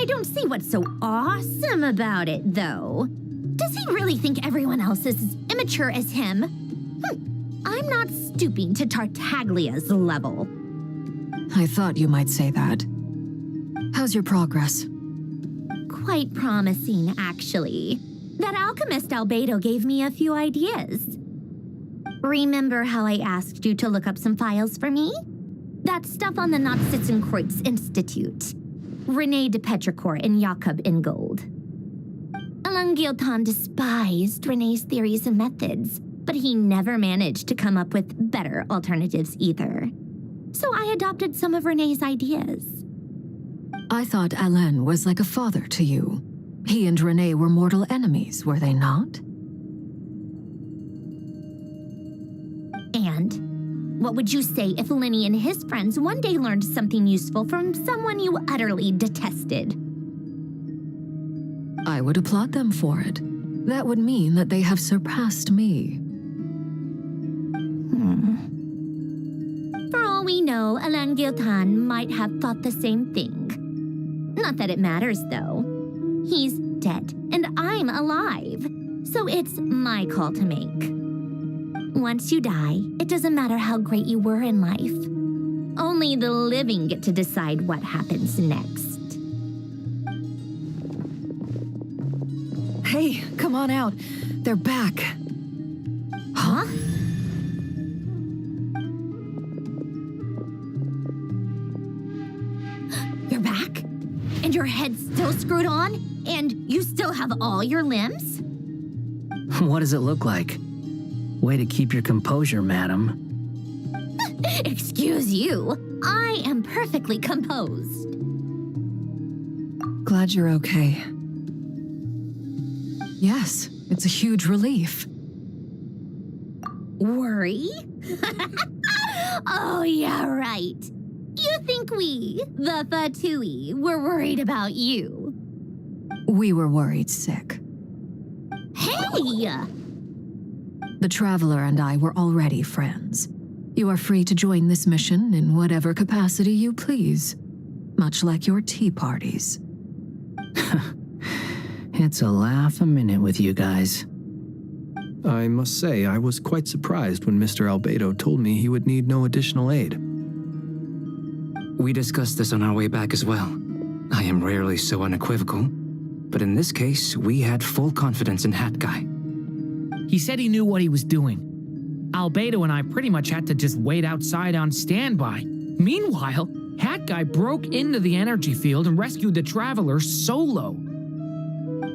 I don't see what's so awesome about it, though. Does he really think everyone else is as immature as him? I'm not stooping to Tartaglia's level. I thought you might say that. How's your progress? Quite promising, actually. That alchemist Albedo gave me a few ideas. Remember how I asked you to look up some files for me? That stuff on the Nod-Krai Institute. René de Petrichor and Jakob Ingold. Elungilton despised René's theories and methods, but he never managed to come up with better alternatives either. So I adopted some of René's ideas. I thought Alain was like a father to you. He and René were mortal enemies, were they not? And what would you say if Lenny and his friends one day learned something useful from someone you utterly detested? I would applaud them for it. That would mean that they have surpassed me. For all we know, Elungilton might have thought the same thing. Not that it matters, though. He's dead, and I'm alive. So it's my call to make. Once you die, it doesn't matter how great you were in life. Only the living get to decide what happens next. Hey, come on out. They're back. Huh? You're back? And your head's still screwed on? And you still have all your limbs? What does it look like? Way to keep your composure, madam. Excuse you. I am perfectly composed. Glad you're okay. Yes, it's a huge relief. Worry? Oh, yeah, right. You think we, the Fatui, were worried about you? We were worried sick. Hey! The Traveler and I were already friends. You are free to join this mission in whatever capacity you please, much like your tea parties. It's a laugh a minute with you guys. I must say, I was quite surprised when Mr. Albedo told me he would need no additional aid. We discussed this on our way back as well. I am rarely so unequivocal, but in this case, we had full confidence in Hat Guy. He said he knew what he was doing. Albedo and I pretty much had to just wait outside on standby. Meanwhile, Hat Guy broke into the energy field and rescued the Traveler solo.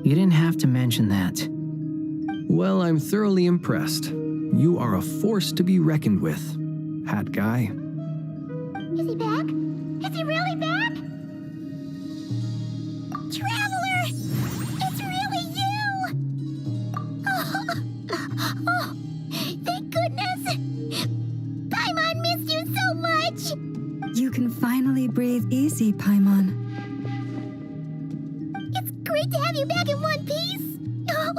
You didn't have to mention that. Well, I'm thoroughly impressed. You are a force to be reckoned with, Hat Guy. Is he back? Is he really back? Traveler! It's really you! Oh, thank goodness! Paimon missed you so much! You can finally breathe easy, Paimon. It's great to have you back in one piece! Oh,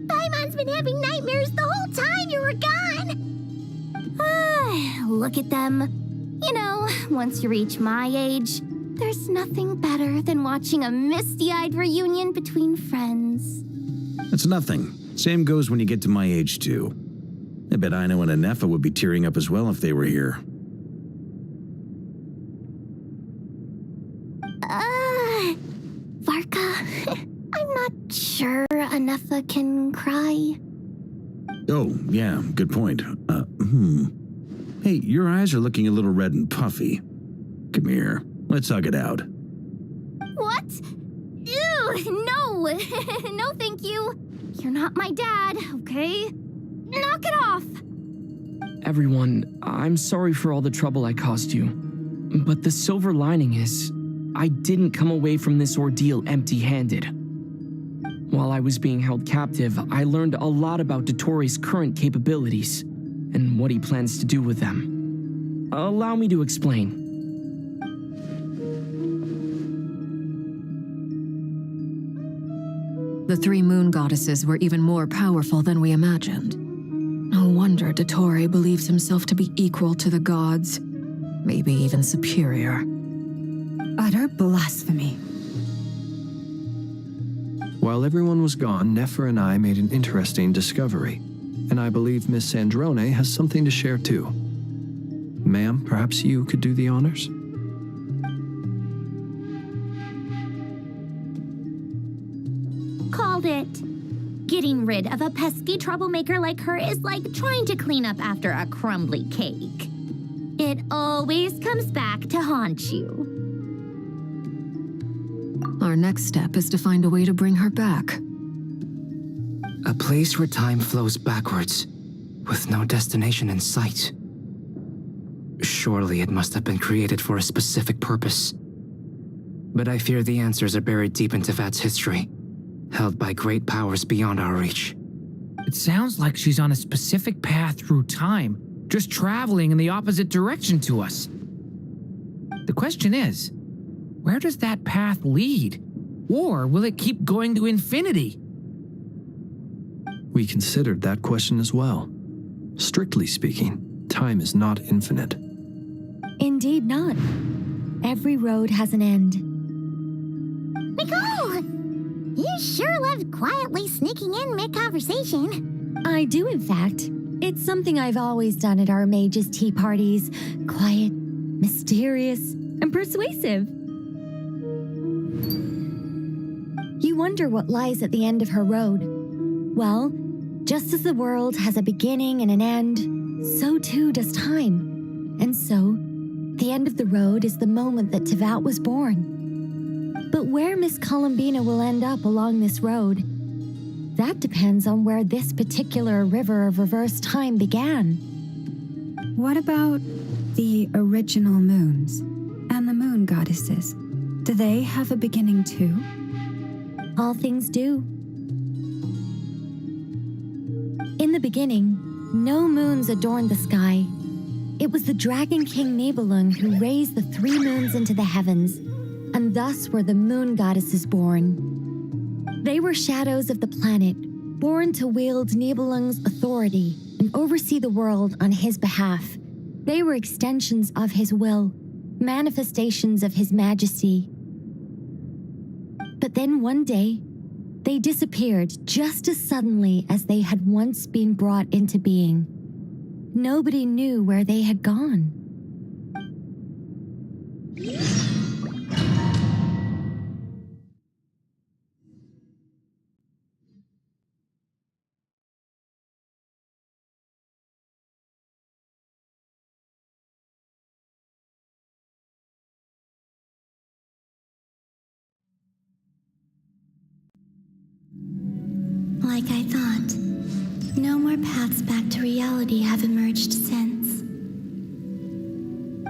Paimon's been having nightmares the whole time you were gone! Look at them. You know, once you reach my age, there's nothing better than watching a misty-eyed reunion between friends. That's nothing. Same goes when you get to my age, too. I bet Ino and Anefa would be tearing up as well if they were here. Varka, I'm not sure Anefa can cry. Oh, yeah, good point. Hey, your eyes are looking a little red and puffy. Come here, let's hug it out. What? Ew, no! No, thank you. You're not my dad, okay? Knock it off! Everyone, I'm sorry for all the trouble I caused you. But the silver lining is, I didn't come away from this ordeal empty-handed. While I was being held captive, I learned a lot about Dottoro's current capabilities, and what he plans to do with them. Allow me to explain. The three moon goddesses were even more powerful than we imagined. No wonder Dottore believes himself to be equal to the gods, maybe even superior. Utter blasphemy. While everyone was gone, Nefer and I made an interesting discovery, and I believe Miss Sandrone has something to share too. Ma'am, perhaps you could do the honors? Called it. Getting rid of a pesky troublemaker like her is like trying to clean up after a crumbly cake. It always comes back to haunt you. Our next step is to find a way to bring her back. A place where time flows backwards, with no destination in sight. Surely it must have been created for a specific purpose. But I fear the answers are buried deep in Tevat's history, held by great powers beyond our reach. It sounds like she's on a specific path through time, just traveling in the opposite direction to us. The question is, where does that path lead? Or will it keep going to infinity? We considered that question as well. Strictly speaking, time is not infinite. Indeed not. Every road has an end. Nicole! You sure love quietly sneaking in mid-conversation. I do, in fact. It's something I've always done at our mages' tea parties. Quiet, mysterious, and persuasive. You wonder what lies at the end of her road. Well, just as the world has a beginning and an end, so too does time. And so, the end of the road is the moment that Tevat was born. But where Miss Columbina will end up along this road, that depends on where this particular river of reverse time began. What about the original moons and the moon goddesses? Do they have a beginning too? All things do. In the beginning, no moons adorned the sky. It was the Dragon King Nibelung who raised the 3 moons into the heavens, and thus were the moon goddesses born. They were shadows of the planet, born to wield Nibelung's authority and oversee the world on his behalf. They were extensions of his will, manifestations of his majesty. But then one day, they disappeared just as suddenly as they had once been brought into being. Nobody knew where they had gone. Like I thought, no more paths back to reality have emerged since.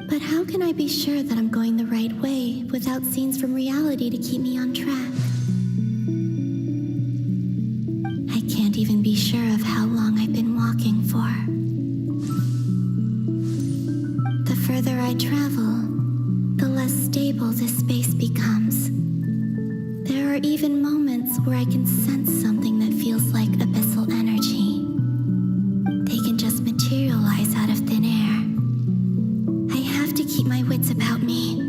But how can I be sure that I'm going the right way without scenes from reality to keep me on track? I can't even be sure of how long I've been walking for. The further I travel, the less stable this space becomes. There are even moments where I can sense something that feels like abyssal energy. They can just materialize out of thin air. I have to keep my wits about me.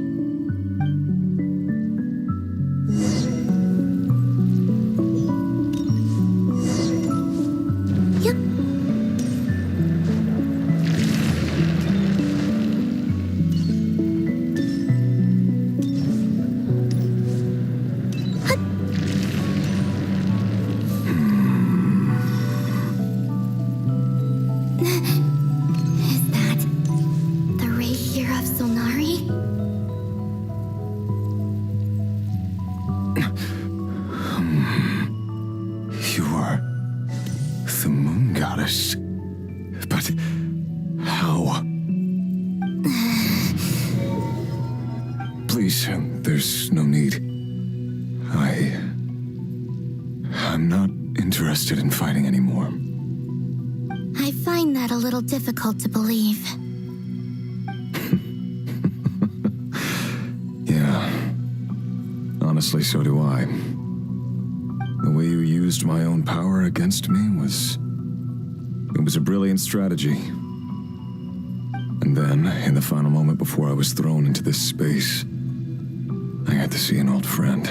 But how? Please, there's no need. I'm not interested in fighting anymore. I find that a little difficult to believe. Yeah. Honestly, so do I. The way you used my own power against me was a brilliant strategy. And then, in the final moment before I was thrown into this space, had to see an old friend.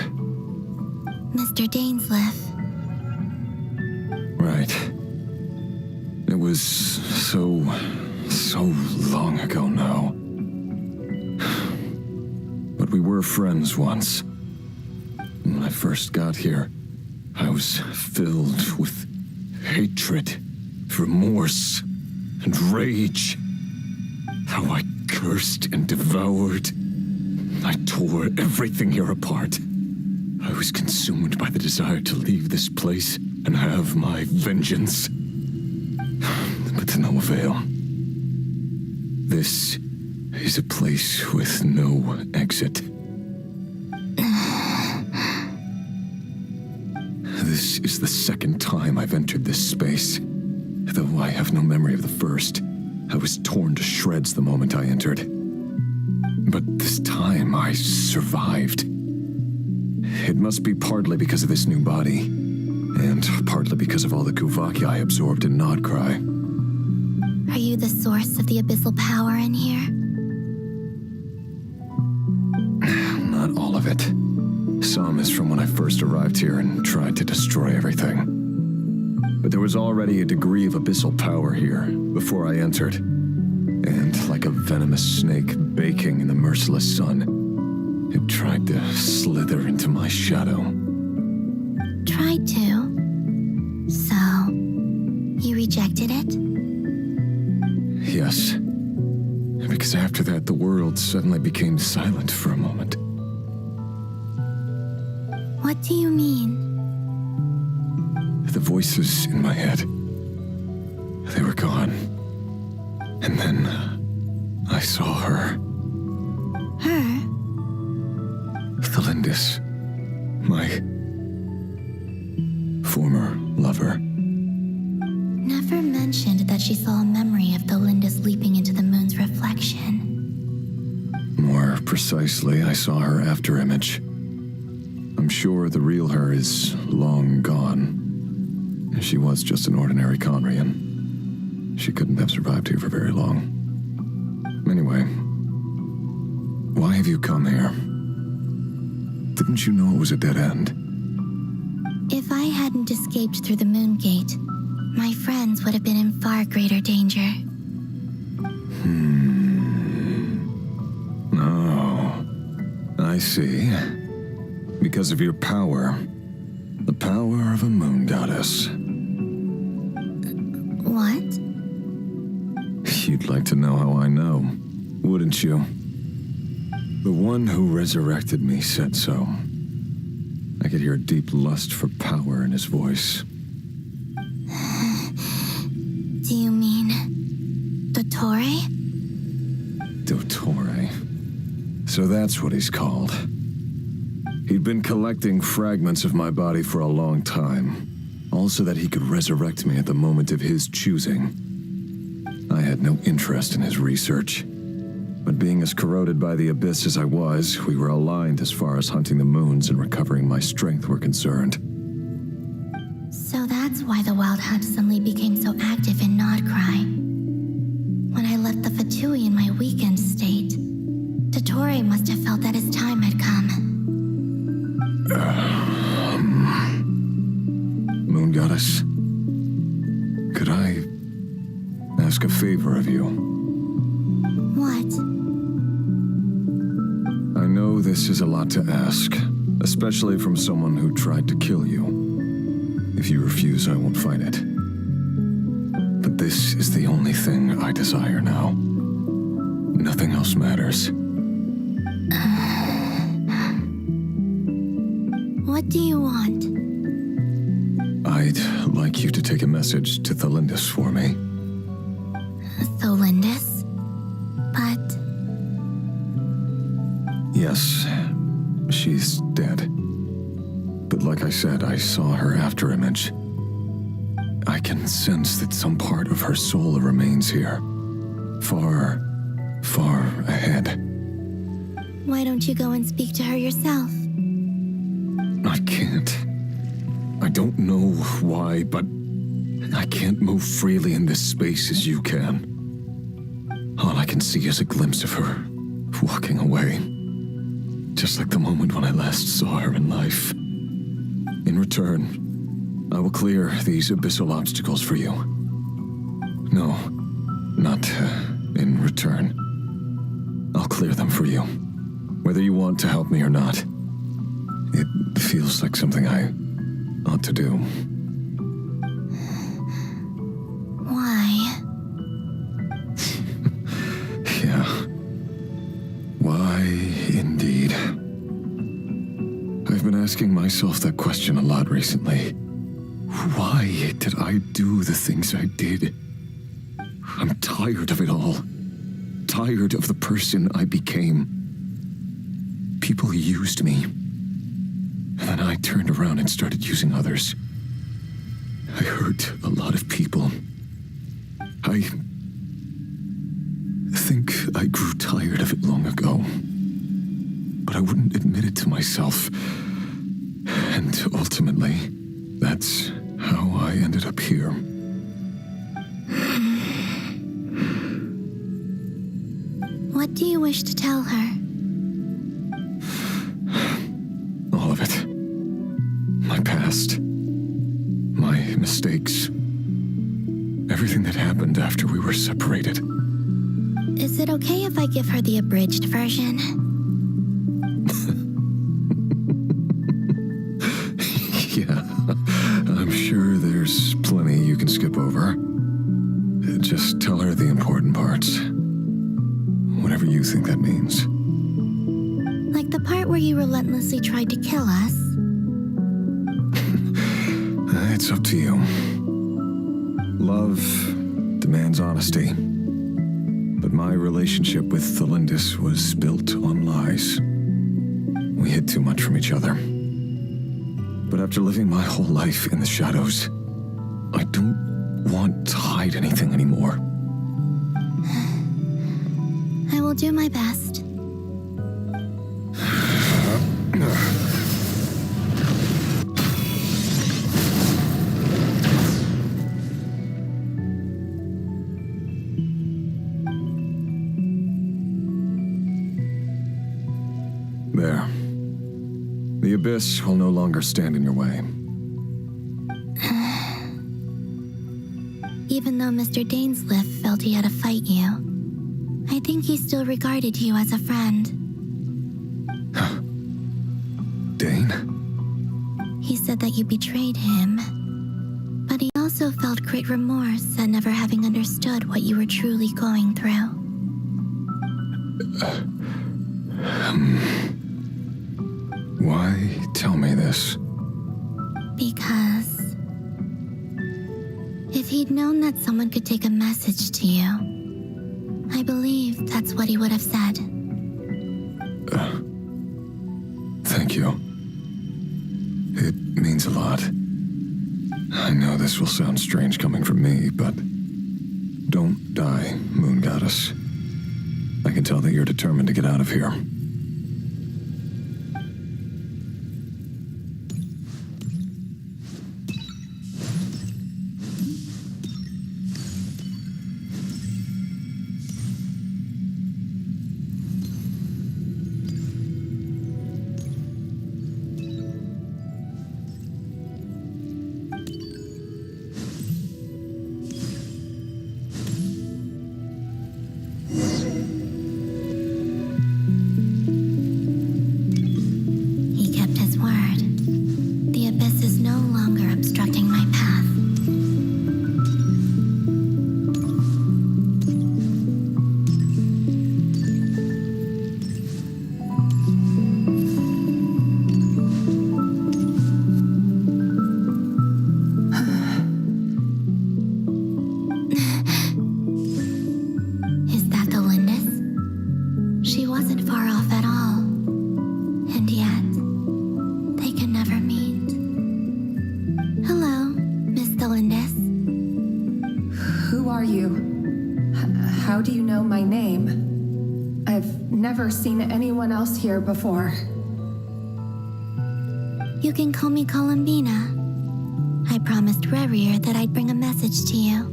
Mr. Dainsleif. Right. It was so long ago now. But we were friends once. When I first got here, I was filled with hatred, remorse, and rage. How I cursed and devoured. I tore everything here apart. I was consumed by the desire to leave this place and have my vengeance. But to no avail. This is a place with no exit. This is the second time I've entered this space. Though I have no memory of the first, I was torn to shreds the moment I entered. But this time I survived. It must be partly because of this new body, and partly because of all the Kuvaki I absorbed in Nod-Krai. Are you the source of the abyssal power in here? Not all of it. Some is from when I first arrived here and tried to destroy everything. But there was already a degree of abyssal power here before I entered. And like a venomous snake baking in the merciless sun, it tried to slither into my shadow. Tried to? So, you rejected it? Yes. Because after that, the world suddenly became silent for a moment. What do you mean? The voices in my head, they were gone. And then I saw her. Her? Thelindis, my former lover. Never mentioned that she saw a memory of Thelindis leaping into the moon's reflection. More precisely, I saw her afterimage. I'm sure the real her is long gone. She was just an ordinary Conrian. She couldn't have survived here for very long. Anyway, why have you come here? Didn't you know it was a dead end? If I hadn't escaped through the moon gate, my friends would have been in far greater danger. Oh, I see. Because of your power. The power of a moon goddess. What? You'd like to know how I know, wouldn't you? The one who resurrected me said so. I could hear a deep lust for power in his voice. Do you mean... Dottore? Dottore. So that's what he's called. He'd been collecting fragments of my body for a long time, all so that he could resurrect me at the moment of his choosing. I had no interest in his research, but being as corroded by the abyss as I was, we were aligned as far as hunting the moons and recovering my strength were concerned. So that's why the Wild Hunt suddenly became so active in Nod-Krai. When I left the Fatui in my weakened state, Dottore must have felt that his time had come. Moon Goddess, could I ask a favor of you? What? I know this is a lot to ask, especially from someone who tried to kill you. If you refuse, I won't fight it. But this is the only thing I desire now. Nothing else matters. What do you want? I'd like you to take a message to Thelindis for me. Thelindis? But... Yes, she's dead. But like I said, I saw her afterimage. I can sense that some part of her soul remains here. Far, far ahead. Why don't you go and speak to her yourself? I can't. I don't know why, but I can't move freely in this space as you can. All I can see is a glimpse of her walking away. just like the moment when I last saw her in life. In return, I will clear these abyssal obstacles for you. No, not in return. I'll clear them for you, whether you want to help me or not. It feels like something I ought to do. Why? Yeah. Why, indeed. I've been asking myself that question a lot recently. Why did I do the things I did? I'm tired of it all. Tired of the person I became. People used me. And then I turned around and started using others. I hurt a lot of people. I think I grew tired of it long ago. But I wouldn't admit it to myself. And ultimately, that's how I ended up here. What do you wish to tell her? All of it. My past. My mistakes. Everything that happened after we were separated. Is it okay if I give her the abridged version? Yeah, I'm sure there's plenty you can skip over. Just tell her the important parts. Whatever you think that means. Like the part where you relentlessly tried to kill us? It's up to you. Love demands honesty. But my relationship with Thelindis was built on lies. We hid too much from each other. But after living my whole life in the shadows, I don't want to hide anything anymore. I will do my best. There. The abyss will no longer stand in your way. Even though Mr. Dainsliff felt he had to fight you, I think he still regarded you as a friend. Dane? He said that you betrayed him, but he also felt great remorse at never having understood what you were truly going through. Why tell me this? Because if he'd known that someone could take a message to you, I believe that's what he would have said. Thank you. It means a lot. I know this will sound strange coming from me, but don't die, Moon Goddess. I can tell that you're determined to get out of here. Seen anyone else here before. You can call me Columbina. I promised Rerir that I'd bring a message to you.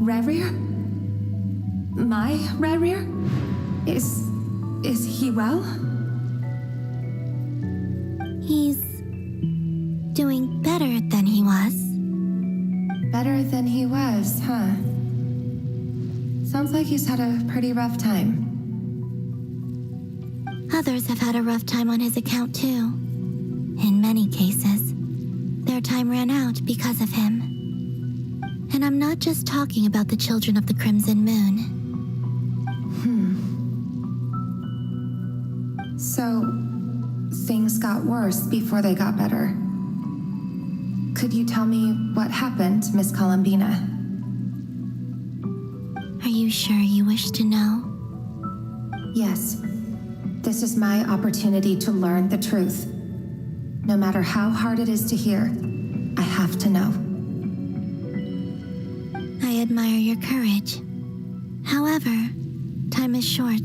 Rerir? My Rerir? Is he well? He's doing better than he was. Better than he was, huh? Sounds like he's had a pretty rough time. Others have had a rough time on his account too. In many cases, their time ran out because of him. And I'm not just talking about the children of the Crimson Moon. So, things got worse before they got better. Could you tell me what happened, Miss Columbina? Are you sure you wish to know? Yes. This is my opportunity to learn the truth. No matter how hard it is to hear, I have to know. I admire your courage. However, time is short.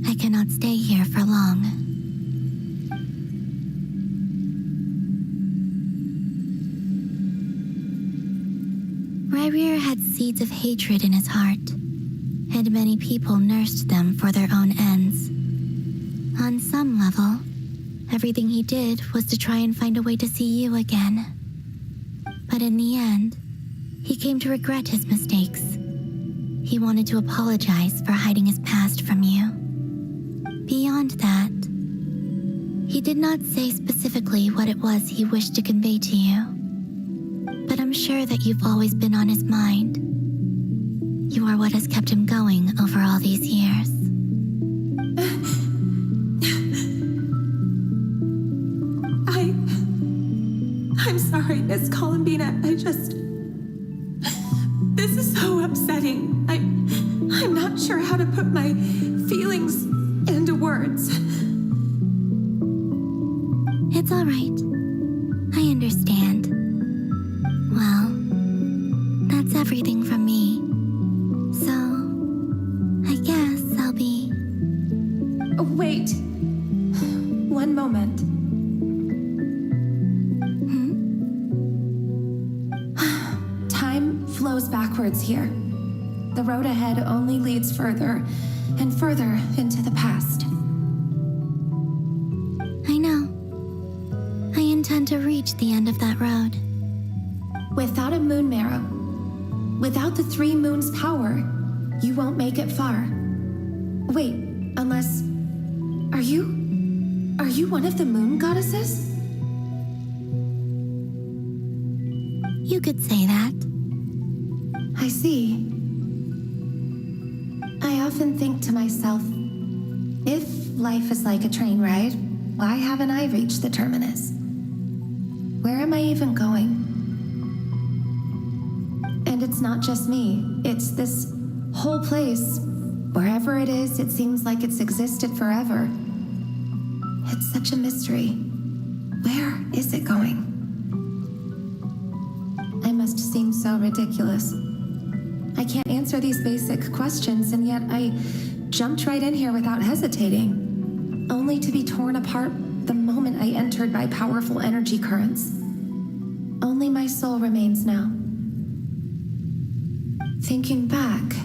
I cannot stay here for long. Rayrir had seeds of hatred in his heart, and many people nursed them for their own ends. On some level, everything he did was to try and find a way to see you again. But in the end, he came to regret his mistakes. He wanted to apologize for hiding his past from you. Beyond that, he did not say specifically what it was he wished to convey to you. But I'm sure that you've always been on his mind. You are what has kept him going over all these years. I'm sorry, Miss Columbina. This is so upsetting. I'm not sure how to put my feelings into words. It's all right. I understand. Well, that's everything from me. So, I guess I'll be... Wait. One moment. Time flows backwards here. The road ahead only leads further and further into the past. I know. I intend to reach the end of that road. Without a moon marrow, without the 3 moons' power, you won't make it far. Wait, unless... Are you one of the moon goddesses? You could say that. I see. I often think to myself, if life is like a train ride, why haven't I reached the terminus? Where am I even going? And it's not just me. It's this whole place. Wherever it is, it seems like it's existed forever. It's such a mystery. Where is it going? I must seem so ridiculous. I can't answer these basic questions, and yet I jumped right in here without hesitating, only to be torn apart the moment I entered by powerful energy currents. Only my soul remains now. Thinking back,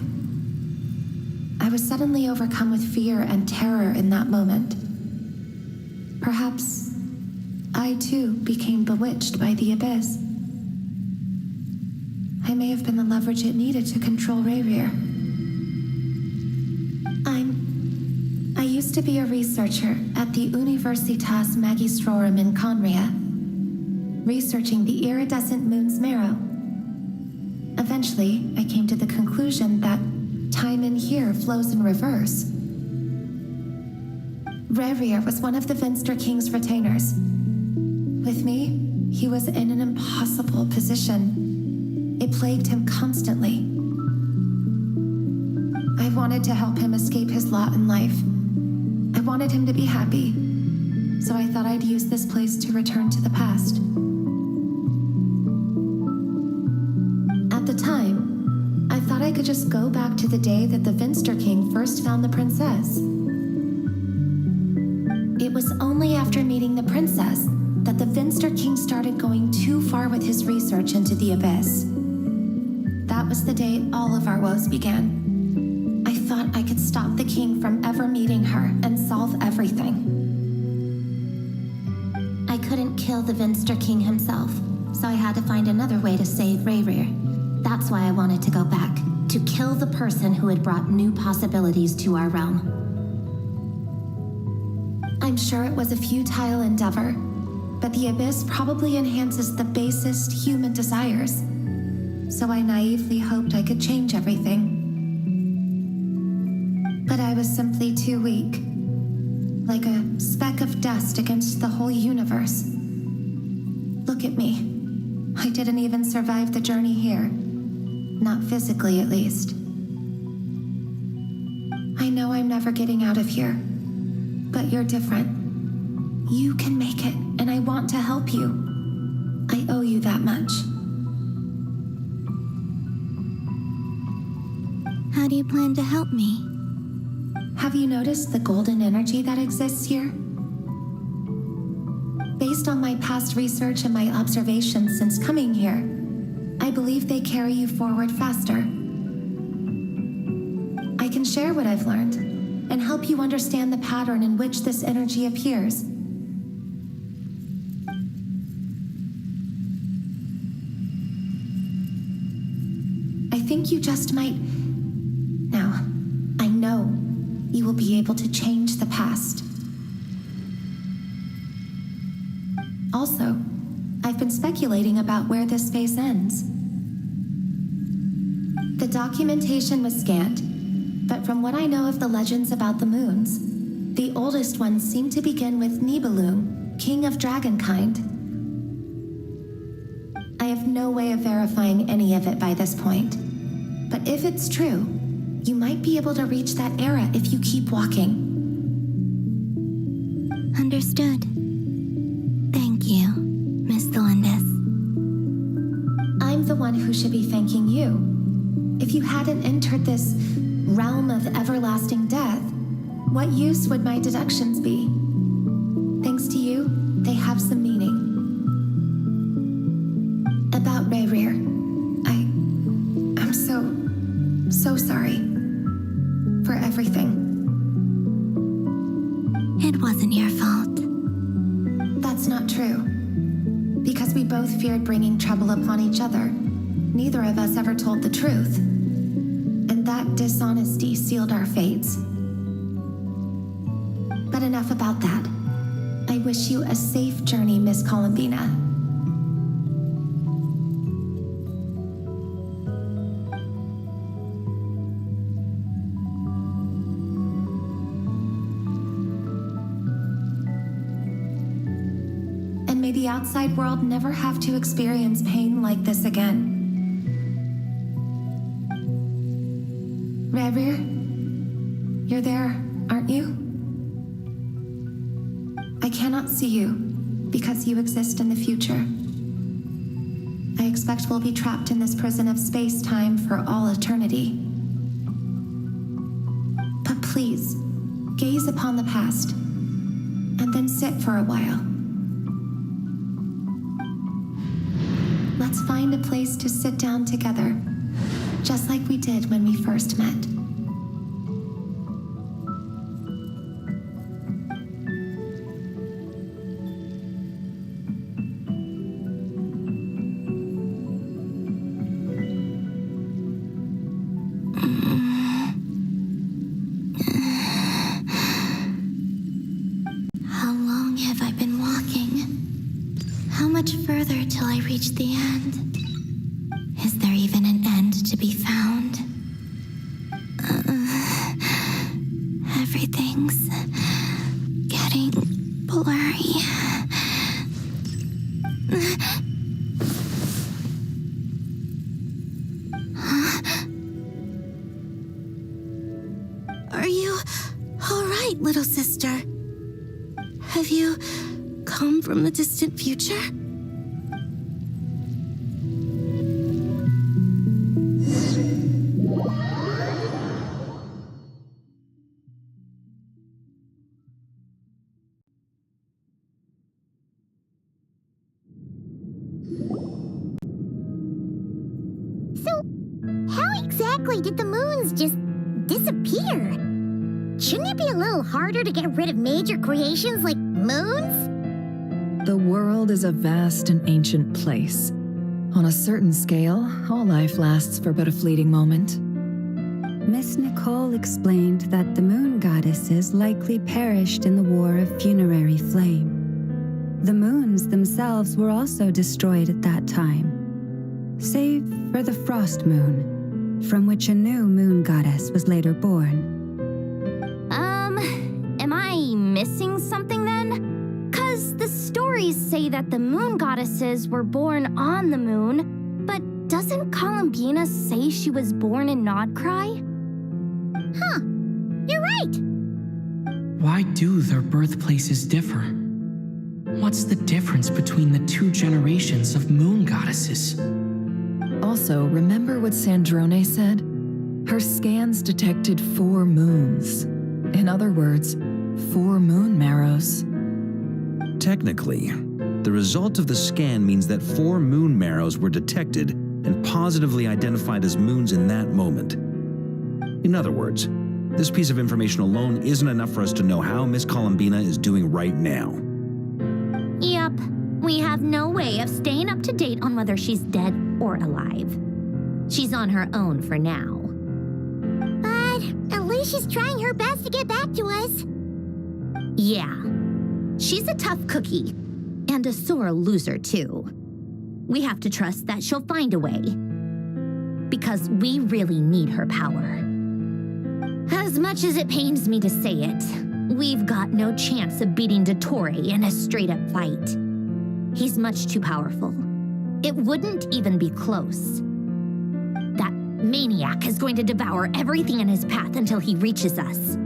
I was suddenly overcome with fear and terror in that moment. Perhaps I too became bewitched by the abyss. I may have been the leverage it needed to control Rayrir. I used to be a researcher at the Universitas Magistrorum in Conria, researching the iridescent moon's marrow. Eventually, I came to the conclusion that time in here flows in reverse. Rayrir was one of the Venster King's retainers. With me, he was in an impossible position. It plagued him constantly. I wanted to help him escape his lot in life. I wanted him to be happy, so I thought I'd use this place to return to the past. At the time, I thought I could just go back to the day that the Venster King first found the princess. It was only after meeting the princess that the Venster King started going too far with his research into the abyss. That was the day all of our woes began. I thought I could stop the king from ever meeting her and solve everything. I couldn't kill the Venster king himself, so I had to find another way to save Rayrir. That's why I wanted to go back, to kill the person who had brought new possibilities to our realm. I'm sure it was a futile endeavor, but the Abyss probably enhances the basest human desires. So I naively hoped I could change everything. But I was simply too weak, like a speck of dust against the whole universe. Look at me. I didn't even survive the journey here. Not physically, at least. I know I'm never getting out of here, but you're different. You can make it, and I want to help you. I owe you that much. How do you plan to help me? Have you noticed the golden energy that exists here? Based on my past research and my observations since coming here, I believe they carry you forward faster. I can share what I've learned and help you understand the pattern in which this energy appears. I think you just might... Now, I know you will be able to change the past. Also, I've been speculating about where this space ends. The documentation was scant, but from what I know of the legends about the moons, the oldest ones seem to begin with Nibelung, king of dragonkind. I have no way of verifying any of it by this point, but if it's true, you might be able to reach that era if you keep walking. Understood. Thank you, Miss Delendis. I'm the one who should be thanking you. If you hadn't entered this realm of everlasting death, what use would my deductions be? Thanks to you, they have some meaning. About Rayrir, I'm so sorry for everything. It wasn't your fault. That's not true. Because we both feared bringing trouble upon each other, neither of us ever told the truth. And that dishonesty sealed our fates. But enough about that. I wish you a safe journey, Miss Columbina. And may the outside world never have to experience pain like this again. Rayrir, you're there, aren't you? I cannot see you because you exist in the future. I expect we'll be trapped in this prison of space-time for all eternity. But please, gaze upon the past, and then sit for a while. Let's find a place to sit down together, just like we did when we first met. How long have I been walking? How much further till I reach the end? Is there even an end to be found? Everything's getting blurry. Are you all right, little sister? Have you come from the distant future? So, how exactly did the moons just disappear. Shouldn't it be a little harder to get rid of major creations like moons? The world is a vast and ancient place. On a certain scale, all life lasts for but a fleeting moment. Miss Nicole explained that the moon goddesses likely perished in the War of Funerary Flame. The moons themselves were also destroyed at that time, save for the Frost Moon, from which a new moon goddess was later born. Am I missing something then? 'Cause the stories say that the moon goddesses were born on the moon, but doesn't Columbina say she was born in Nod-Krai? Huh, you're right. Why do their birthplaces differ? What's the difference between the two generations of moon goddesses? Also, remember what Sandrone said? Her scans detected 4 moons. In other words, 4 moon marrows. Technically, the result of the scan means that 4 moon marrows were detected and positively identified as moons in that moment. In other words, this piece of information alone isn't enough for us to know how Miss Columbina is doing right now. Yep, we have no way of staying up to date on whether she's dead or alive. She's on her own for now. But at least she's trying her best to get back to us. Yeah, she's a tough cookie, and a sore loser too. We have to trust that she'll find a way, because we really need her power. As much as it pains me to say it, we've got no chance of beating Dottore in a straight-up fight. He's much too powerful. It wouldn't even be close. That maniac is going to devour everything in his path until he reaches us.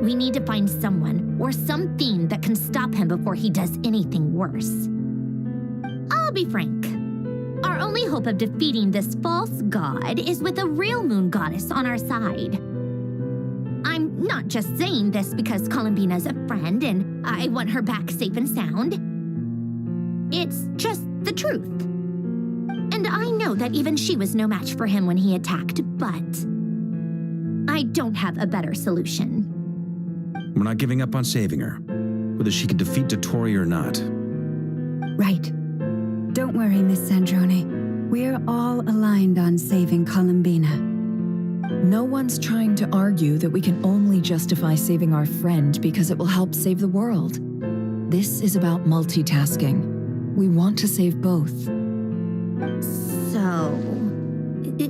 We need to find someone or something that can stop him before he does anything worse. I'll be frank. Our only hope of defeating this false god is with a real moon goddess on our side. I'm not just saying this because Columbina's a friend and I want her back safe and sound. It's just the truth. And I know that even she was no match for him when he attacked, but I don't have a better solution. We're not giving up on saving her, whether she can defeat Dottore or not. Right. Don't worry, Miss Sandrone. We're all aligned on saving Columbina. No one's trying to argue that we can only justify saving our friend because it will help save the world. This is about multitasking. We want to save both. So,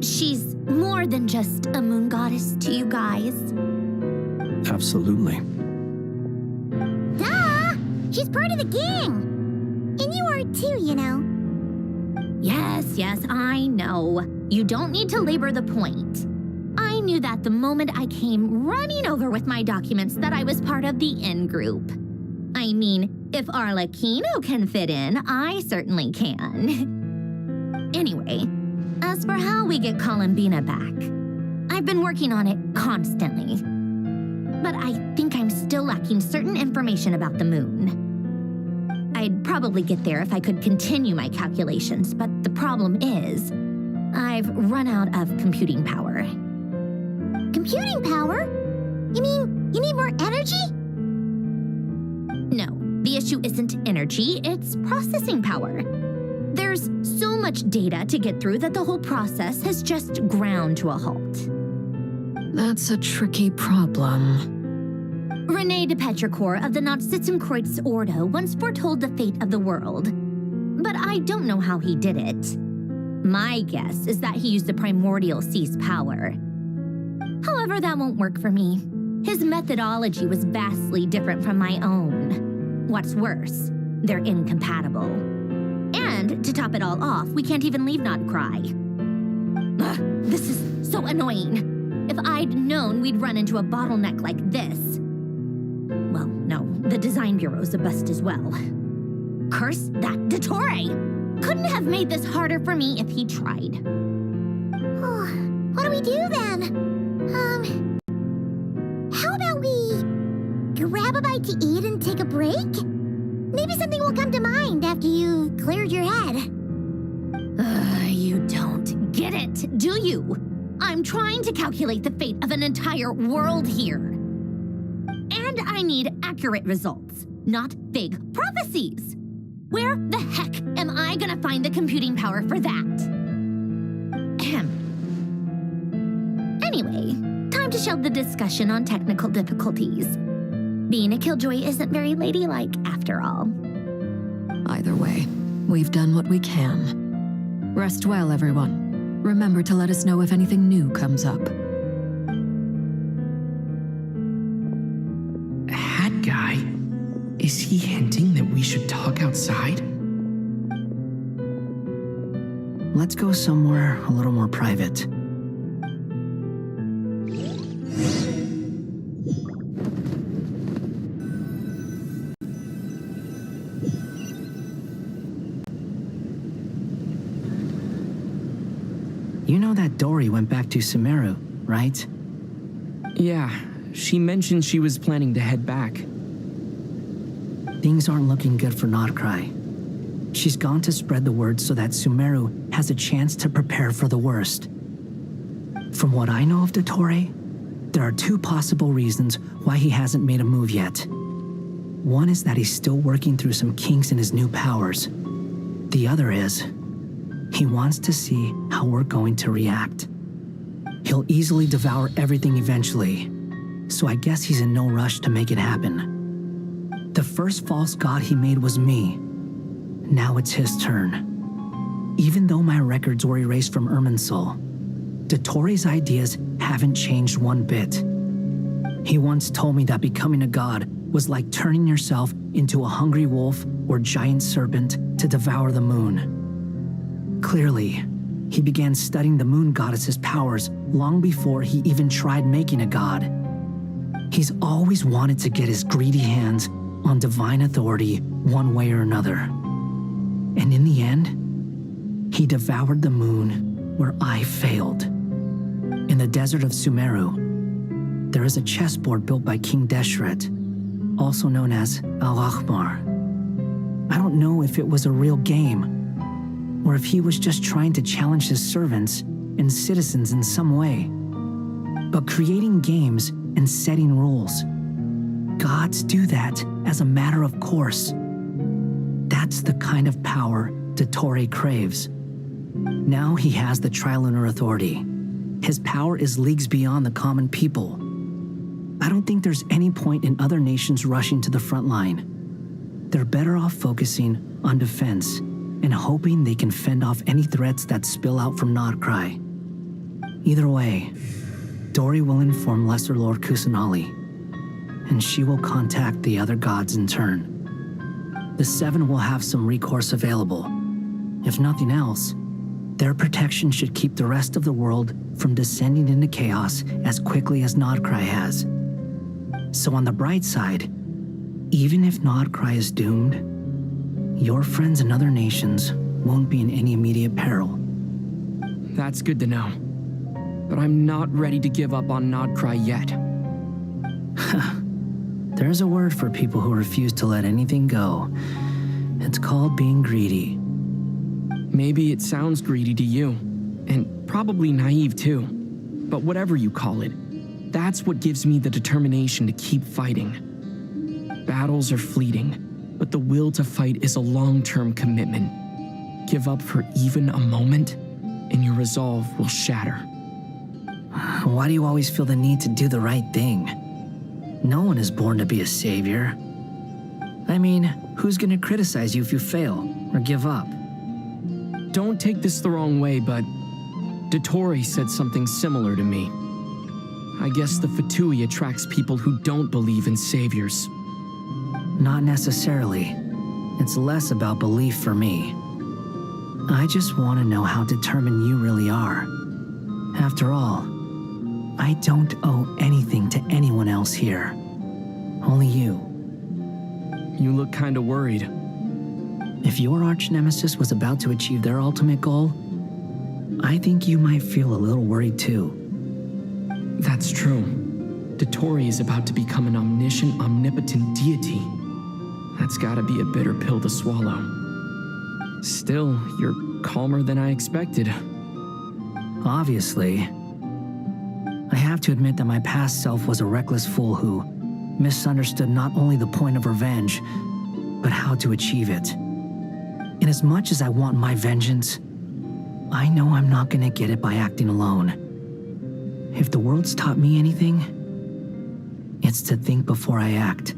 she's more than just a moon goddess to you guys? Absolutely. Duh! She's part of the gang! And you are too, you know. Yes, I know. You don't need to labor the point. I knew that the moment I came running over with my documents that I was part of the in-group. I mean, if Arlecchino can fit in, I certainly can. Anyway, as for how we get Columbina back, I've been working on it constantly. But I think I'm still lacking certain information about the moon. I'd probably get there if I could continue my calculations, but the problem is, I've run out of computing power. Computing power? You mean you need more energy? No, the issue isn't energy, it's processing power. There's so much data to get through that the whole process has just ground to a halt. That's a tricky problem. René de Petrichor of the Nord-Kreuz Ordo once foretold the fate of the world. But I don't know how he did it. My guess is that he used the primordial sea's power. However, that won't work for me. His methodology was vastly different from my own. What's worse, they're incompatible. And to top it all off, we can't even leave Nod-Krai. This is so annoying. If I'd known we'd run into a bottleneck like this. Well, no, the design bureau's a bust as well. Curse that Dottore! Couldn't have made this harder for me if he tried. What do we do then? How about we grab a bite to eat and take a break? Maybe something will come to mind after you've cleared your head. You don't get it, do you? I'm trying to calculate the fate of an entire world here. And I need accurate results, not big prophecies. Where the heck am I gonna find the computing power for that? Ahem. Anyway, time to shelve the discussion on technical difficulties. Being a killjoy isn't very ladylike, after all. Either way, we've done what we can. Rest well, everyone. Remember to let us know if anything new comes up. Hat guy? Is he hinting that we should talk outside? Let's go somewhere a little more private. You know that Dory went back to Sumeru, right? Yeah, she mentioned she was planning to head back. Things aren't looking good for Nod-Krai. She's gone to spread the word so that Sumeru has a chance to prepare for the worst. From what I know of Dottore, there are two possible reasons why he hasn't made a move yet. One is that he's still working through some kinks in his new powers. The other is, he wants to see how we're going to react. He'll easily devour everything eventually, so I guess he's in no rush to make it happen. The first false god he made was me. Now it's his turn. Even though my records were erased from Irminsul, Dottore's ideas haven't changed one bit. He once told me that becoming a god was like turning yourself into a hungry wolf or giant serpent to devour the moon. Clearly, he began studying the moon goddess's powers long before he even tried making a god. He's always wanted to get his greedy hands on divine authority one way or another. And in the end, he devoured the moon where I failed. In the desert of Sumeru, there is a chessboard built by King Deshret, also known as Al-Ahmar. I don't know if it was a real game, or if he was just trying to challenge his servants and citizens in some way. But creating games and setting rules, gods do that as a matter of course. That's the kind of power Dottore craves. Now he has the Trilunar Authority. His power is leagues beyond the common people. I don't think there's any point in other nations rushing to the front line. They're better off focusing on defense and hoping they can fend off any threats that spill out from Nod-Krai. Either way, Dory will inform Lesser Lord Kusanali, and she will contact the other gods in turn. The Seven will have some recourse available. If nothing else, their protection should keep the rest of the world from descending into chaos as quickly as Nod-Krai has. So on the bright side, even if Nod-Krai is doomed, your friends in other nations won't be in any immediate peril. That's good to know. But I'm not ready to give up on Nod-Krai yet. There's a word for people who refuse to let anything go. It's called being greedy. Maybe it sounds greedy to you, and probably naive too. But whatever you call it, that's what gives me the determination to keep fighting. Battles are fleeting, but the will to fight is a long-term commitment. Give up for even a moment, and your resolve will shatter. Why do you always feel the need to do the right thing? No one is born to be a savior. I mean, who's gonna criticize you if you fail or give up? Don't take this the wrong way, but Dottore said something similar to me. I guess the Fatui attracts people who don't believe in saviors. Not necessarily. It's less about belief for me. I just want to know how determined you really are. After all, I don't owe anything to anyone else here. Only you. You look kinda worried. If your arch-nemesis was about to achieve their ultimate goal, I think you might feel a little worried too. That's true. Dottore is about to become an omniscient, omnipotent deity. That's gotta be a bitter pill to swallow. Still, you're calmer than I expected. Obviously, I have to admit that my past self was a reckless fool who misunderstood not only the point of revenge, but how to achieve it. And as much as I want my vengeance, I know I'm not gonna get it by acting alone. If the world's taught me anything, it's to think before I act.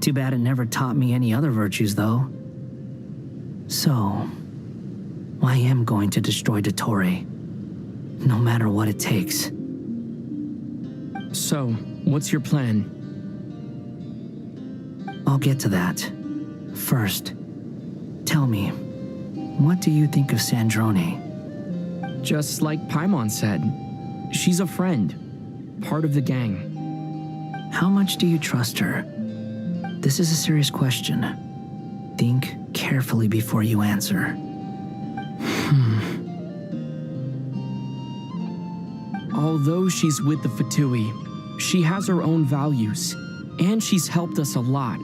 Too bad it never taught me any other virtues, though. So, I am going to destroy Dottore, no matter what it takes. So, what's your plan? I'll get to that. First, tell me, what do you think of Sandrone? Just like Paimon said, she's a friend, part of the gang. How much do you trust her? This is a serious question. Think carefully before you answer. Although she's with the Fatui, she has her own values, and she's helped us a lot.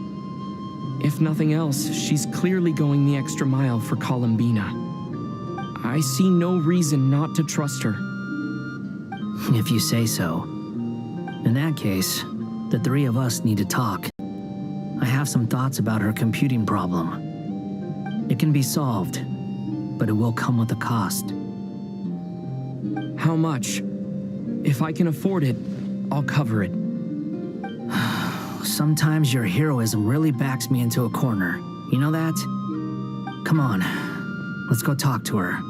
If nothing else, she's clearly going the extra mile for Columbina. I see no reason not to trust her. If you say so. In that case, the three of us need to talk. I have some thoughts about her computing problem. It can be solved, but it will come with a cost. How much? If I can afford it, I'll cover it. Sometimes your heroism really backs me into a corner. You know that? Come on, let's go talk to her.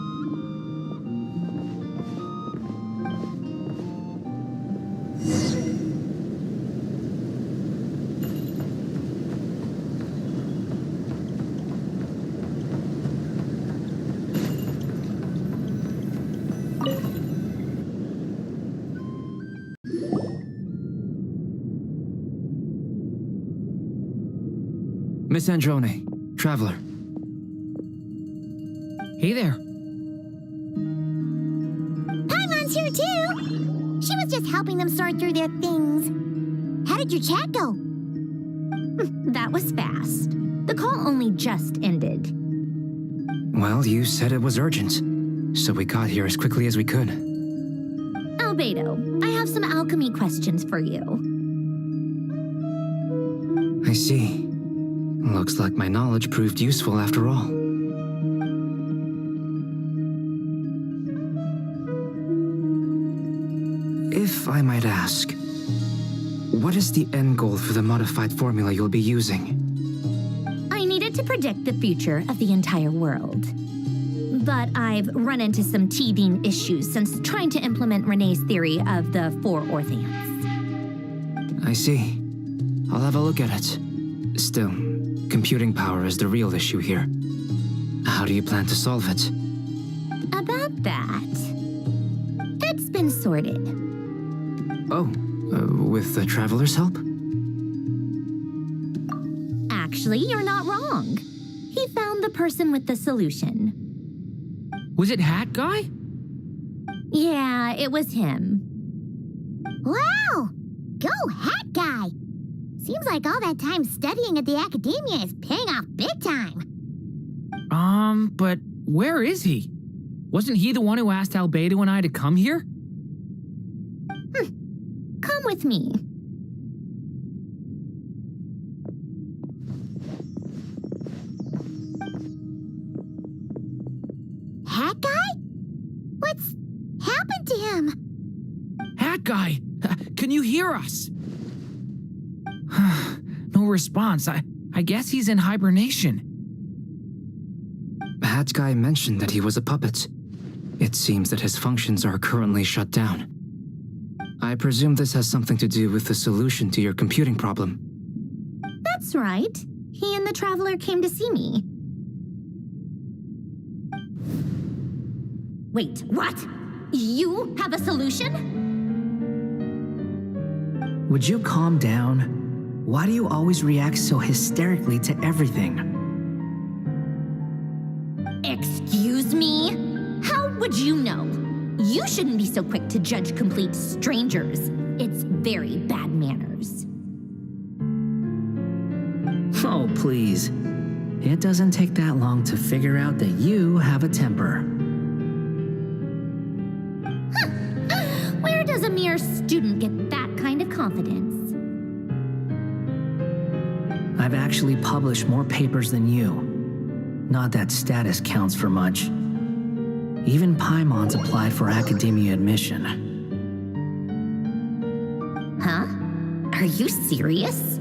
Miss Androne, Traveler. Hey there. Paimon's here too! She was just helping them sort through their things. How did your chat go? That was fast. The call only just ended. Well, you said it was urgent, so we got here as quickly as we could. Albedo, I have some alchemy questions for you. I see. Looks like my knowledge proved useful after all. If I might ask, what is the end goal for the modified formula you'll be using? I needed to predict the future of the entire world. But I've run into some teething issues since trying to implement Renee's theory of the 4 Orthanats. I see. I'll have a look at it. Still, computing power is the real issue here. How do you plan to solve it? About that, it's been sorted. Oh, with the Traveler's help? Actually, you're not wrong. He found the person with the solution. Was it Hat Guy? Yeah, it was him. Wow! Go Hat Guy! Seems like all that time studying at the academia is paying off big time. But where is he? Wasn't he the one who asked Albedo and I to come here? Come with me. Hat Guy? What's happened to him? Hat Guy, can you hear us? No response. I guess he's in hibernation. Hat Guy mentioned that he was a puppet. It seems that his functions are currently shut down. I presume this has something to do with the solution to your computing problem. That's right. He and the Traveler came to see me. Wait, what? You have a solution? Would you calm down? Why do you always react so hysterically to everything? Excuse me? How would you know? You shouldn't be so quick to judge complete strangers. It's very bad manners. Oh, please. It doesn't take that long to figure out that you have a temper. Where does a mere student get that kind of confidence? I've actually published more papers than you. Not that status counts for much. Even Paimon's applied for academia admission. Huh? Are you serious?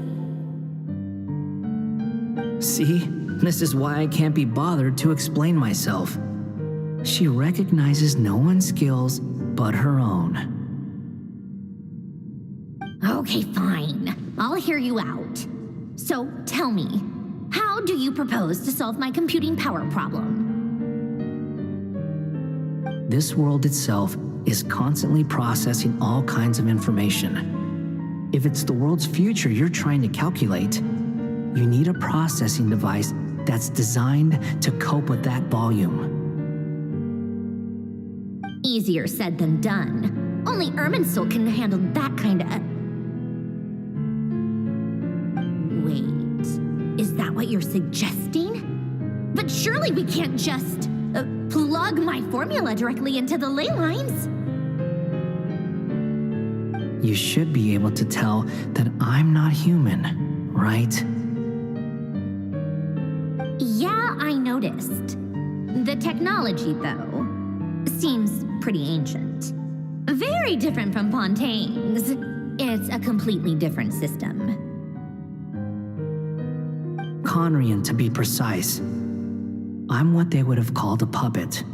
See? This is why I can't be bothered to explain myself. She recognizes no one's skills but her own. Okay, fine. I'll hear you out. So, tell me, how do you propose to solve my computing power problem? This world itself is constantly processing all kinds of information. If it's the world's future you're trying to calculate, you need a processing device that's designed to cope with that volume. Easier said than done. Only Irminsul can handle that kind of... Wait, is that what you're suggesting? But surely we can't just plug my formula directly into the ley lines. You should be able to tell that I'm not human, right? Yeah, I noticed. The technology, though, seems pretty ancient. Very different from Fontaine's. It's a completely different system. Conrian, to be precise. I'm what they would have called a puppet.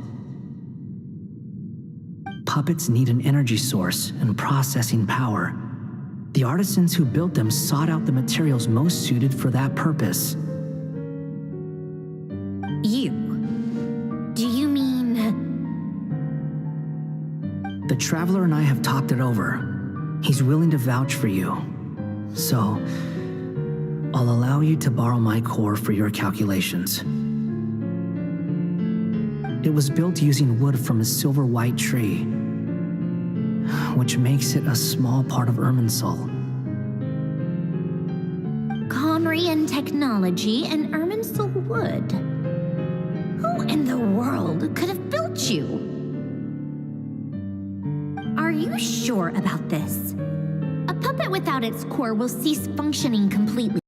Puppets need an energy source and processing power. The artisans who built them sought out the materials most suited for that purpose. You? Do you mean... The Traveler and I have talked it over. He's willing to vouch for you. So, I'll allow you to borrow my core for your calculations. It was built using wood from a silver-white tree, which makes it a small part of Irminsul. Conrian technology and Irminsul wood. Who in the world could have built you? Are you sure about this? A puppet without its core will cease functioning completely.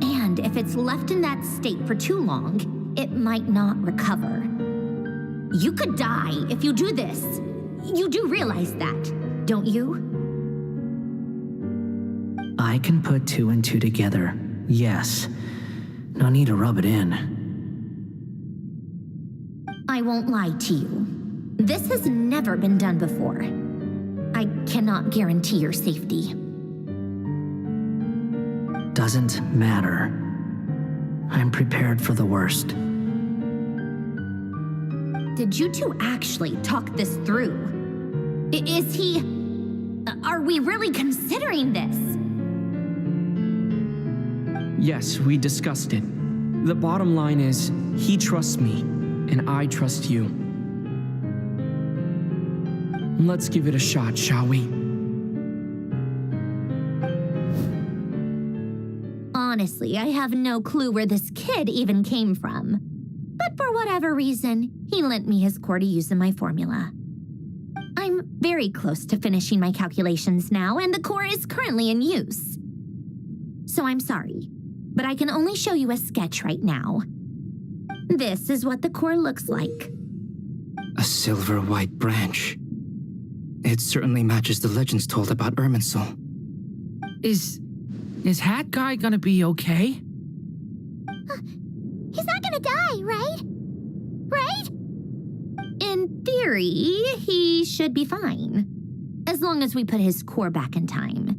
And if it's left in that state for too long, it might not recover. You could die if you do this. You do realize that, don't you? I can put two and two together, yes. No need to rub it in. I won't lie to you. This has never been done before. I cannot guarantee your safety. Doesn't matter. I'm prepared for the worst. Did you two actually talk this through? Is he... Are we really considering this? Yes, we discussed it. The bottom line is, he trusts me, and I trust you. Let's give it a shot, shall we? Honestly, I have no clue where this kid even came from. But for whatever reason, he lent me his core to use in my formula. I'm very close to finishing my calculations now, and the core is currently in use. So I'm sorry, but I can only show you a sketch right now. This is what the core looks like. A silver-white branch. It certainly matches the legends told about Irminsul. Is Hat Guy gonna be okay? He's not gonna die, right? Right? In theory, he should be fine. As long as we put his core back in time.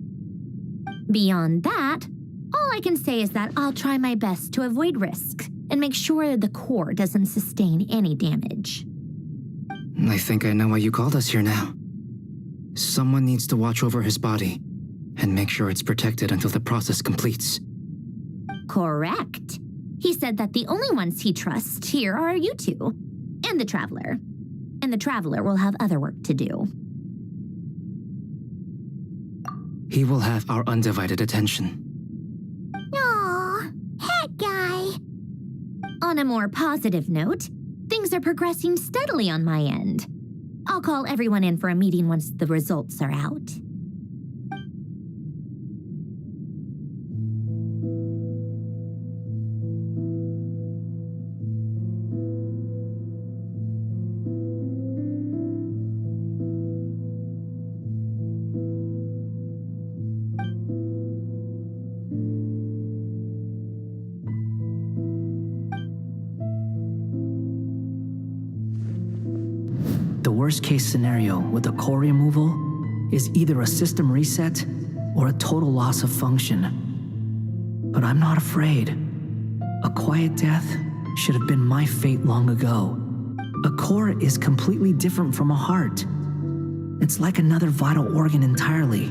Beyond that, all I can say is that I'll try my best to avoid risk and make sure the core doesn't sustain any damage. I think I know why you called us here now. Someone needs to watch over his body and make sure it's protected until the process completes. Correct. He said that the only ones he trusts here are you two, and the Traveler. And the Traveler will have other work to do. He will have our undivided attention. Aw, Hat Guy. On a more positive note, things are progressing steadily on my end. I'll call everyone in for a meeting once the results are out. The worst case scenario with the core removal is either a system reset or a total loss of function. But I'm not afraid. A quiet death should have been my fate long ago. A core is completely different from a heart. It's like another vital organ entirely.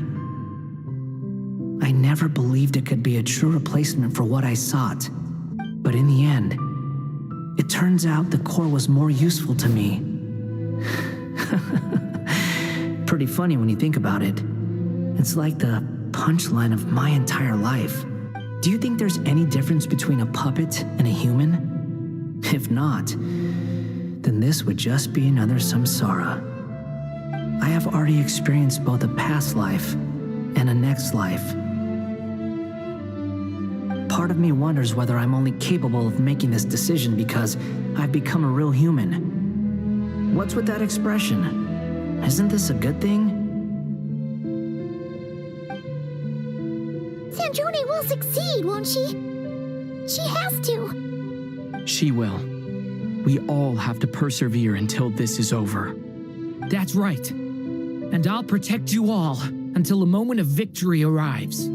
I never believed it could be a true replacement for what I sought. But in the end, it turns out the core was more useful to me. Pretty funny when you think about it. It's like the punchline of my entire life. Do you think there's any difference between a puppet and a human? If not, then this would just be another samsara. I have already experienced both a past life and a next life. Part of me wonders whether I'm only capable of making this decision because I've become a real human. What's with that expression? Isn't this a good thing? Sandrone will succeed, won't she? She has to. She will. We all have to persevere until this is over. That's right. And I'll protect you all until the moment of victory arrives.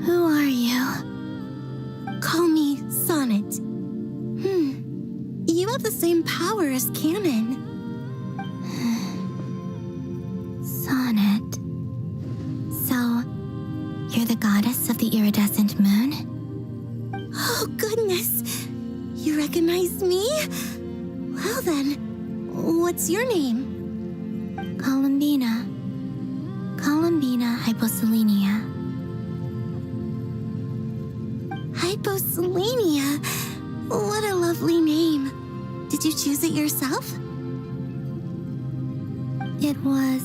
Who are you? Call me Sonnet. You have the same power as Canon. Sonnet. So, you're the goddess of the iridescent moon? Oh, goodness! You recognize me? Well then, what's your name? Columbina. Columbina Hyposelenia. Hyposelenia? What a lovely name. Did you choose it yourself? It was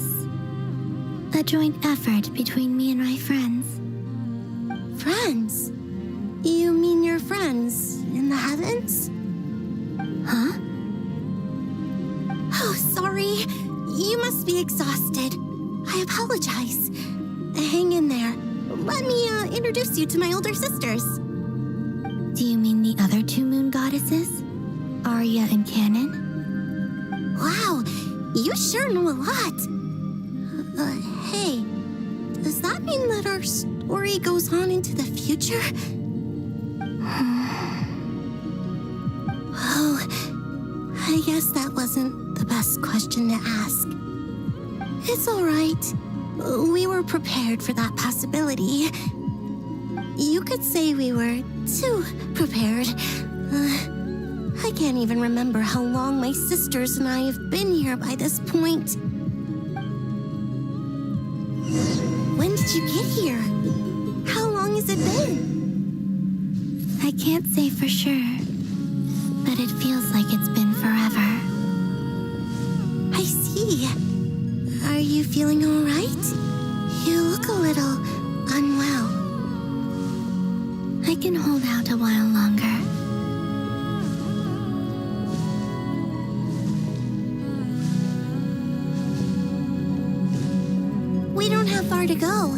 a joint effort between me and my friends. Friends? You mean your friends in the heavens? Huh? Oh, sorry. You must be exhausted. I apologize. Hang in there. Let me introduce you to my older sisters. Do you mean the other two moon goddesses? Arya and Canon? Wow, you sure know a lot. Hey, does that mean that our story goes on into the future? Oh, I guess that wasn't the best question to ask. It's all right. We were prepared for that possibility. You could say we were too prepared. I can't even remember how long my sisters and I have been here by this point. When did you get here? How long has it been? I can't say for sure, but it feels like it's been forever. I see. Are you feeling all right? You look a little unwell. I can hold out a while longer. We don't have far to go.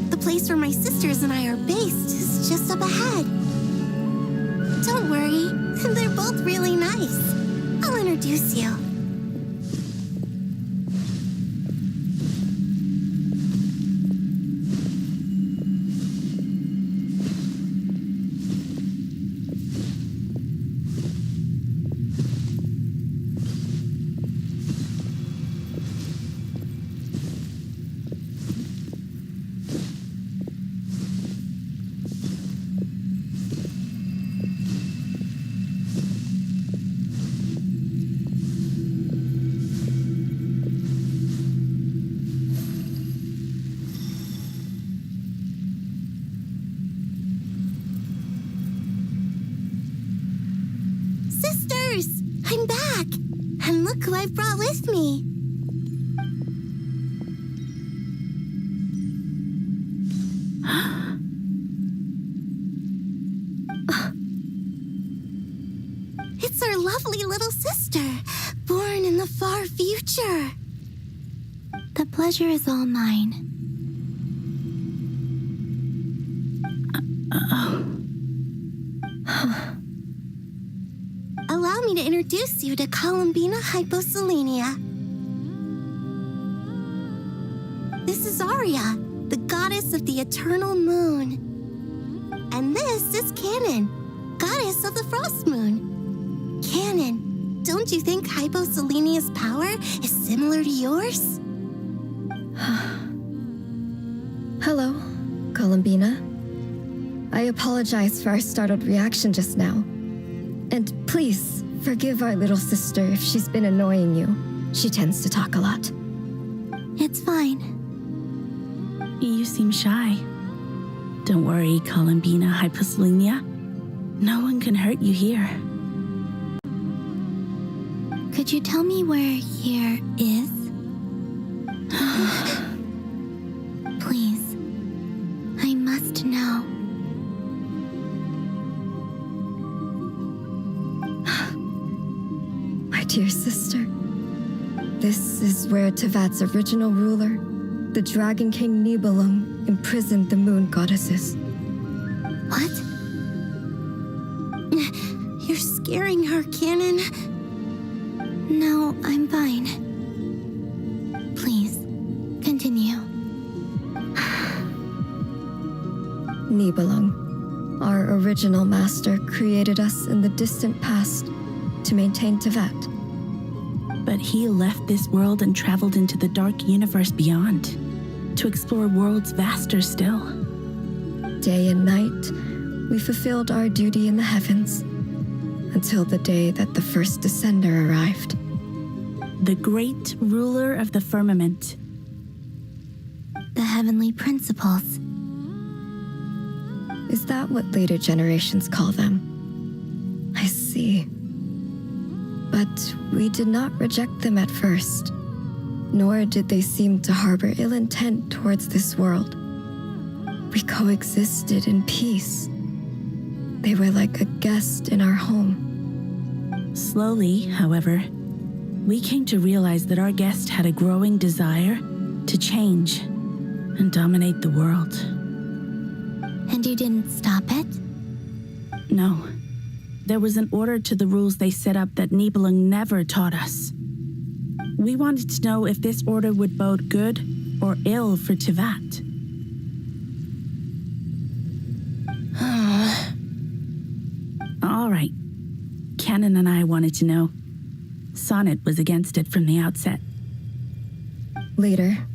The place where my sisters and I are based is just up ahead. Don't worry, they're both really nice. I'll introduce you. course! I'm back! And look who I've brought with me! It's our lovely little sister, born in the far future. The pleasure is all mine. Allow me to introduce you to Columbina Hyposelenia. This is Arya, the goddess of the eternal moon. And this is Canon, goddess of the frost moon. Canon, don't you think Hyposelenia's power is similar to yours? Hello, Columbina. I apologize for our startled reaction just now. And please, forgive our little sister if she's been annoying you. She tends to talk a lot. It's fine. You seem shy. Don't worry, Columbina Hyposelenia. No one can hurt you here. Could you tell me where here is? Please. I must know. My dear sister, this is where Tevat's original ruler, the Dragon King Nibelung, imprisoned the moon goddesses. What? You're scaring her, Canon. No, I'm fine. Please, continue. Nibelung, our original master, created us in the distant past to maintain Tevat. But he left this world and traveled into the dark universe beyond, to explore worlds vaster still. Day and night, we fulfilled our duty in the heavens, until the day that the first descender arrived. The great ruler of the firmament. The heavenly principles. Is that what later generations call them? I see. But we did not reject them at first, nor did they seem to harbor ill intent towards this world. We coexisted in peace. They were like a guest in our home. Slowly, however, we came to realize that our guest had a growing desire to change and dominate the world. And you didn't stop it? No. There was an order to the rules they set up that Nibelung never taught us. We wanted to know if this order would bode good or ill for Tevat. All right. Canon and I wanted to know. Sonnet was against it from the outset. Later,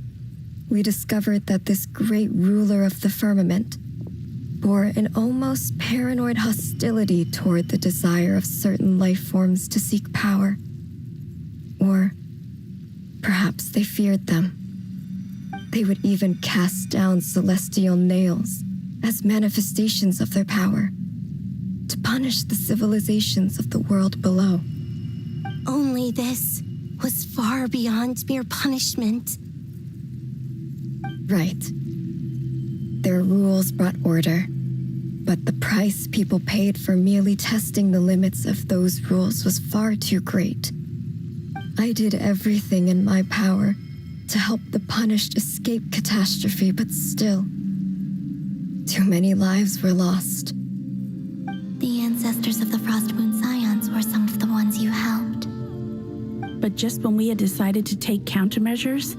we discovered that this great ruler of the firmament bore an almost paranoid hostility toward the desire of certain life forms to seek power. Or perhaps they feared them. They would even cast down celestial nails as manifestations of their power, to punish the civilizations of the world below. Only this was far beyond mere punishment. Right. Their rules brought order, but the price people paid for merely testing the limits of those rules was far too great. I did everything in my power to help the punished escape catastrophe, but still, too many lives were lost. The ancestors of the Frost Moon Scions were some of the ones you helped. But just when we had decided to take countermeasures,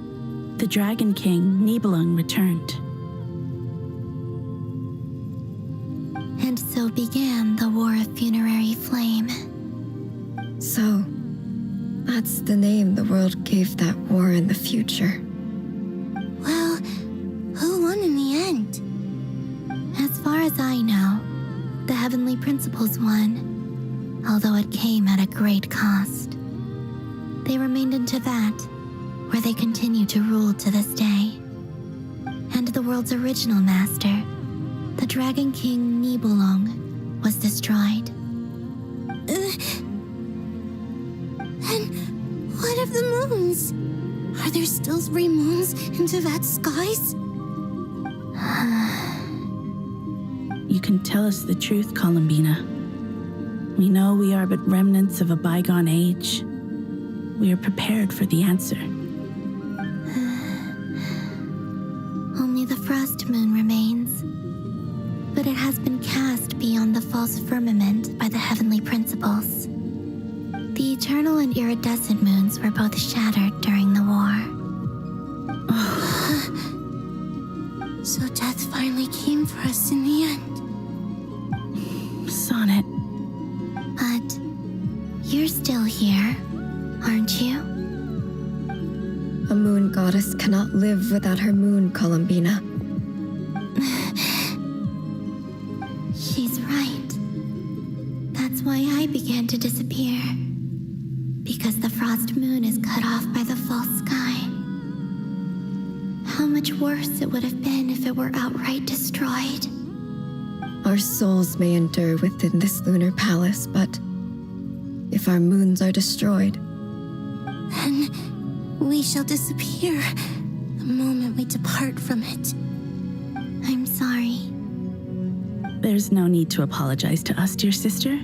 the Dragon King, Nibelung, returned. And so began the War of Funerary Flame. So, that's the name the world gave that war in the future. Well, who won in the end? As far as I know, the Heavenly Principles won, although it came at a great cost. They remained in Tevat, where they continue to rule to this day. And the world's original master, the Dragon King Nibelung, was destroyed. there still 3 moons in Teyvat's skies? You can tell us the truth, Columbina. We know we are but remnants of a bygone age. We are prepared for the answer. Only the frost moon remains. But it has been cast beyond the false firmament by the heavenly principles. The eternal and iridescent moons were both shattered during the war. So death finally came for us in the end. Sonnet. But you're still here, aren't you? A moon goddess cannot live without her moon, Columbina. She's right. That's why I began to disappear. Because the frost moon is cut off by the false sky. How much worse it would have been if it were outright destroyed. Our souls may endure within this lunar palace, but if our moons are destroyed, then we shall disappear the moment we depart from it. I'm sorry. There's no need to apologize to us, dear sister.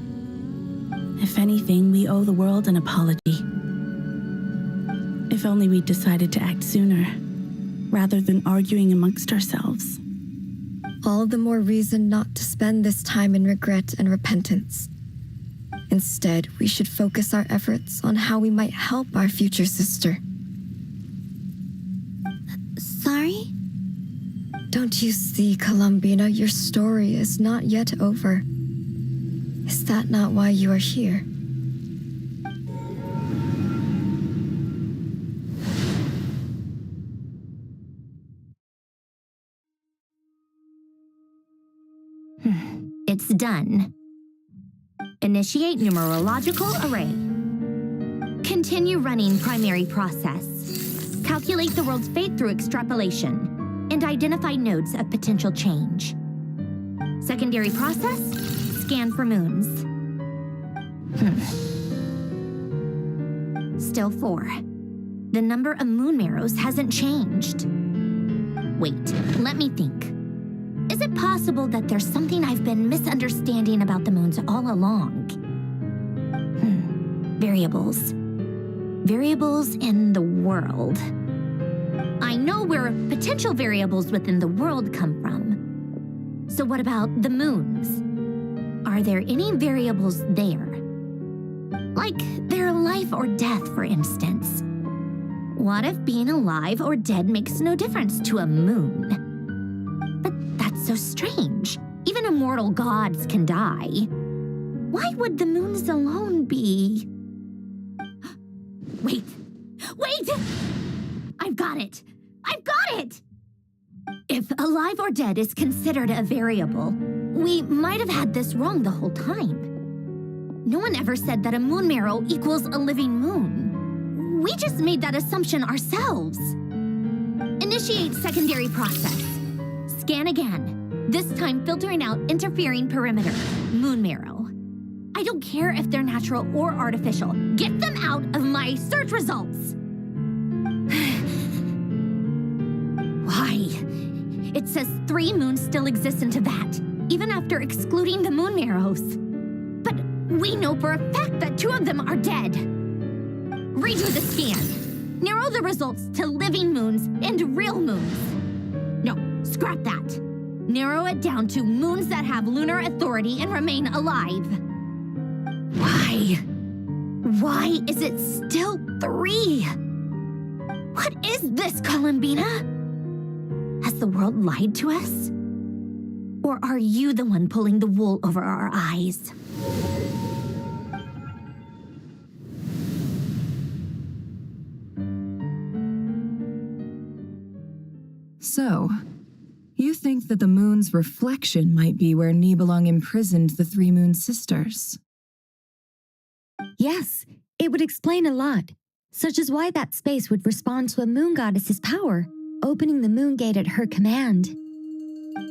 If anything, we owe the world an apology. If only we'd decided to act sooner, rather than arguing amongst ourselves. all the more reason not to spend this time in regret and repentance. Instead, we should focus our efforts on how we might help our future sister. Sorry? Don't you see, Columbina, your story is not yet over. Is that not why you are here? It's done. Initiate numerological array. Continue running primary process. Calculate the world's fate through extrapolation and identify nodes of potential change. Secondary process, scan for moons. Still 4. The number of moon marrows hasn't changed. Wait, let me think. Is it possible that there's something I've been misunderstanding about the moons all along? Variables. Variables in the world. I know where potential variables within the world come from. So what about the moons? Are there any variables there? Like their life or death, for instance. What if being alive or dead makes no difference to a moon? That's so strange. Even immortal gods can die. Why would the moons alone be? Wait! Wait! I've got it! I've got it! If alive or dead is considered a variable, we might have had this wrong the whole time. No one ever said that a moon marrow equals a living moon. We just made that assumption ourselves. Initiate secondary process. Scan again, this time filtering out interfering perimeter, moon marrow. I don't care if they're natural or artificial. Get them out of my search results! Why? It says 3 moons still exist in Teyvat, even after excluding the moon marrows. But we know for a fact that 2 of them are dead. Redo the scan. Narrow the results to living moons and real moons. No, scrap that. Narrow it down to moons that have lunar authority and remain alive. Why? Why is it still 3? What is this, Columbina? Has the world lied to us? Or are you the one pulling the wool over our eyes? So, you think that the moon's reflection might be where Nibelung imprisoned the 3 moon sisters? Yes, it would explain a lot, such as why that space would respond to a moon goddess's power, opening the moon gate at her command.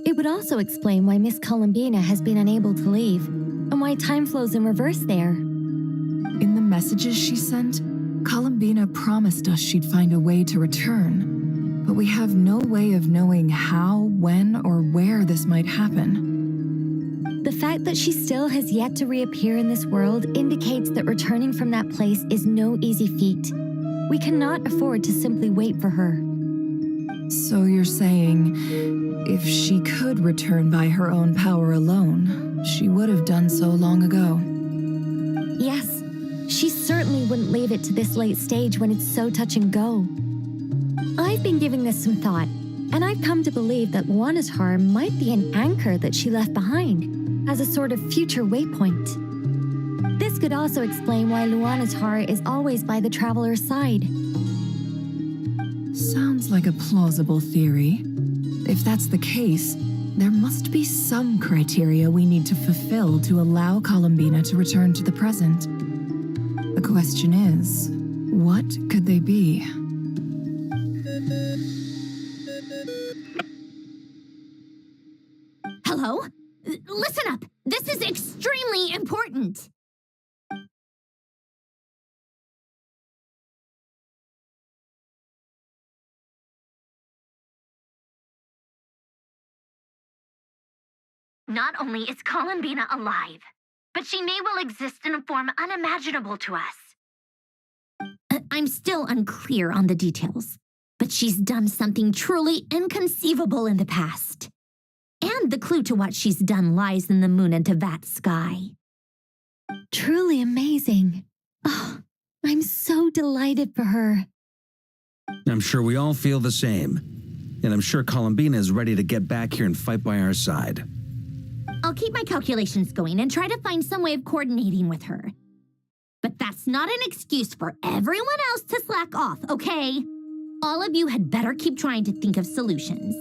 It would also explain why Miss Columbina has been unable to leave, and why time flows in reverse there. In the messages she sent, Columbina promised us she'd find a way to return, but we have no way of knowing how, when, or where this might happen. The fact that she still has yet to reappear in this world indicates that returning from that place is no easy feat. We cannot afford to simply wait for her. So you're saying, if she could return by her own power alone, she would have done so long ago? Yes, she certainly wouldn't leave it to this late stage when it's so touch and go. I've been giving this some thought, and I've come to believe that Luana's heart might be an anchor that she left behind, as a sort of future waypoint. This could also explain why Luana's heart is always by the traveler's side. Sounds like a plausible theory. If that's the case, there must be some criteria we need to fulfill to allow Columbina to return to the present. The question is, what could they be? Hello? Listen up! This is extremely important! Not only is Columbina alive, but she may well exist in a form unimaginable to us. I'm still unclear on the details, but she's done something truly inconceivable in the past. And the clue to what she's done lies in the moon and Tevat's sky. Truly amazing. Oh, I'm so delighted for her. I'm sure we all feel the same. And I'm sure Columbina is ready to get back here and fight by our side. I'll keep my calculations going and try to find some way of coordinating with her. But that's not an excuse for everyone else to slack off, okay? All of you had better keep trying to think of solutions.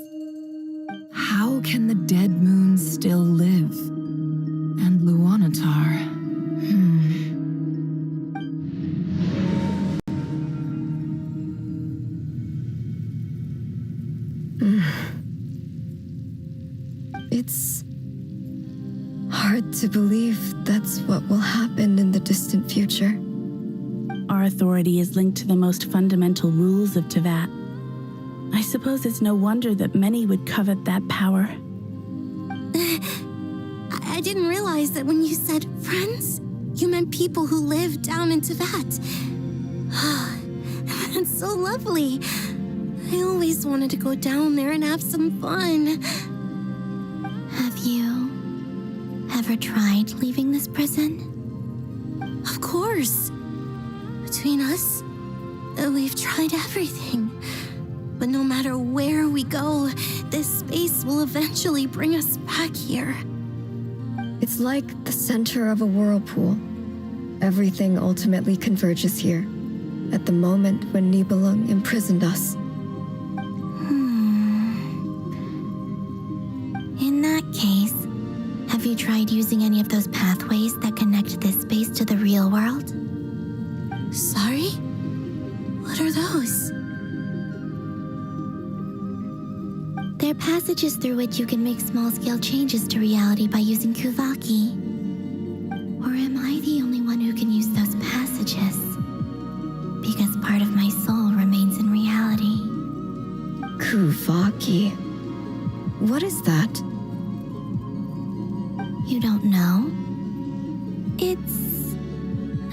How can the dead moon still live? And Luanatar... It's hard to believe that's what will happen in the distant future. Our authority is linked to the most fundamental rules of Tevat. I suppose it's no wonder that many would covet that power. I didn't realize that when you said friends, you meant people who live down in Tevat. That's so lovely. I always wanted to go down there and have some fun. Have you ever tried leaving this prison? Of course. Between us, we've tried everything. But no matter where we go, this space will eventually bring us back here. It's like the center of a whirlpool. Everything ultimately converges here, at the moment when Nibelung imprisoned us. In that case, have you tried using any of those pathways that connect this space to the real world? Sorry? What are those? They're passages through which you can make small-scale changes to reality by using Kuvaki. Or am I the only one who can use those passages? Because part of my soul remains in reality. Kuvaki. What is that? You don't know? It's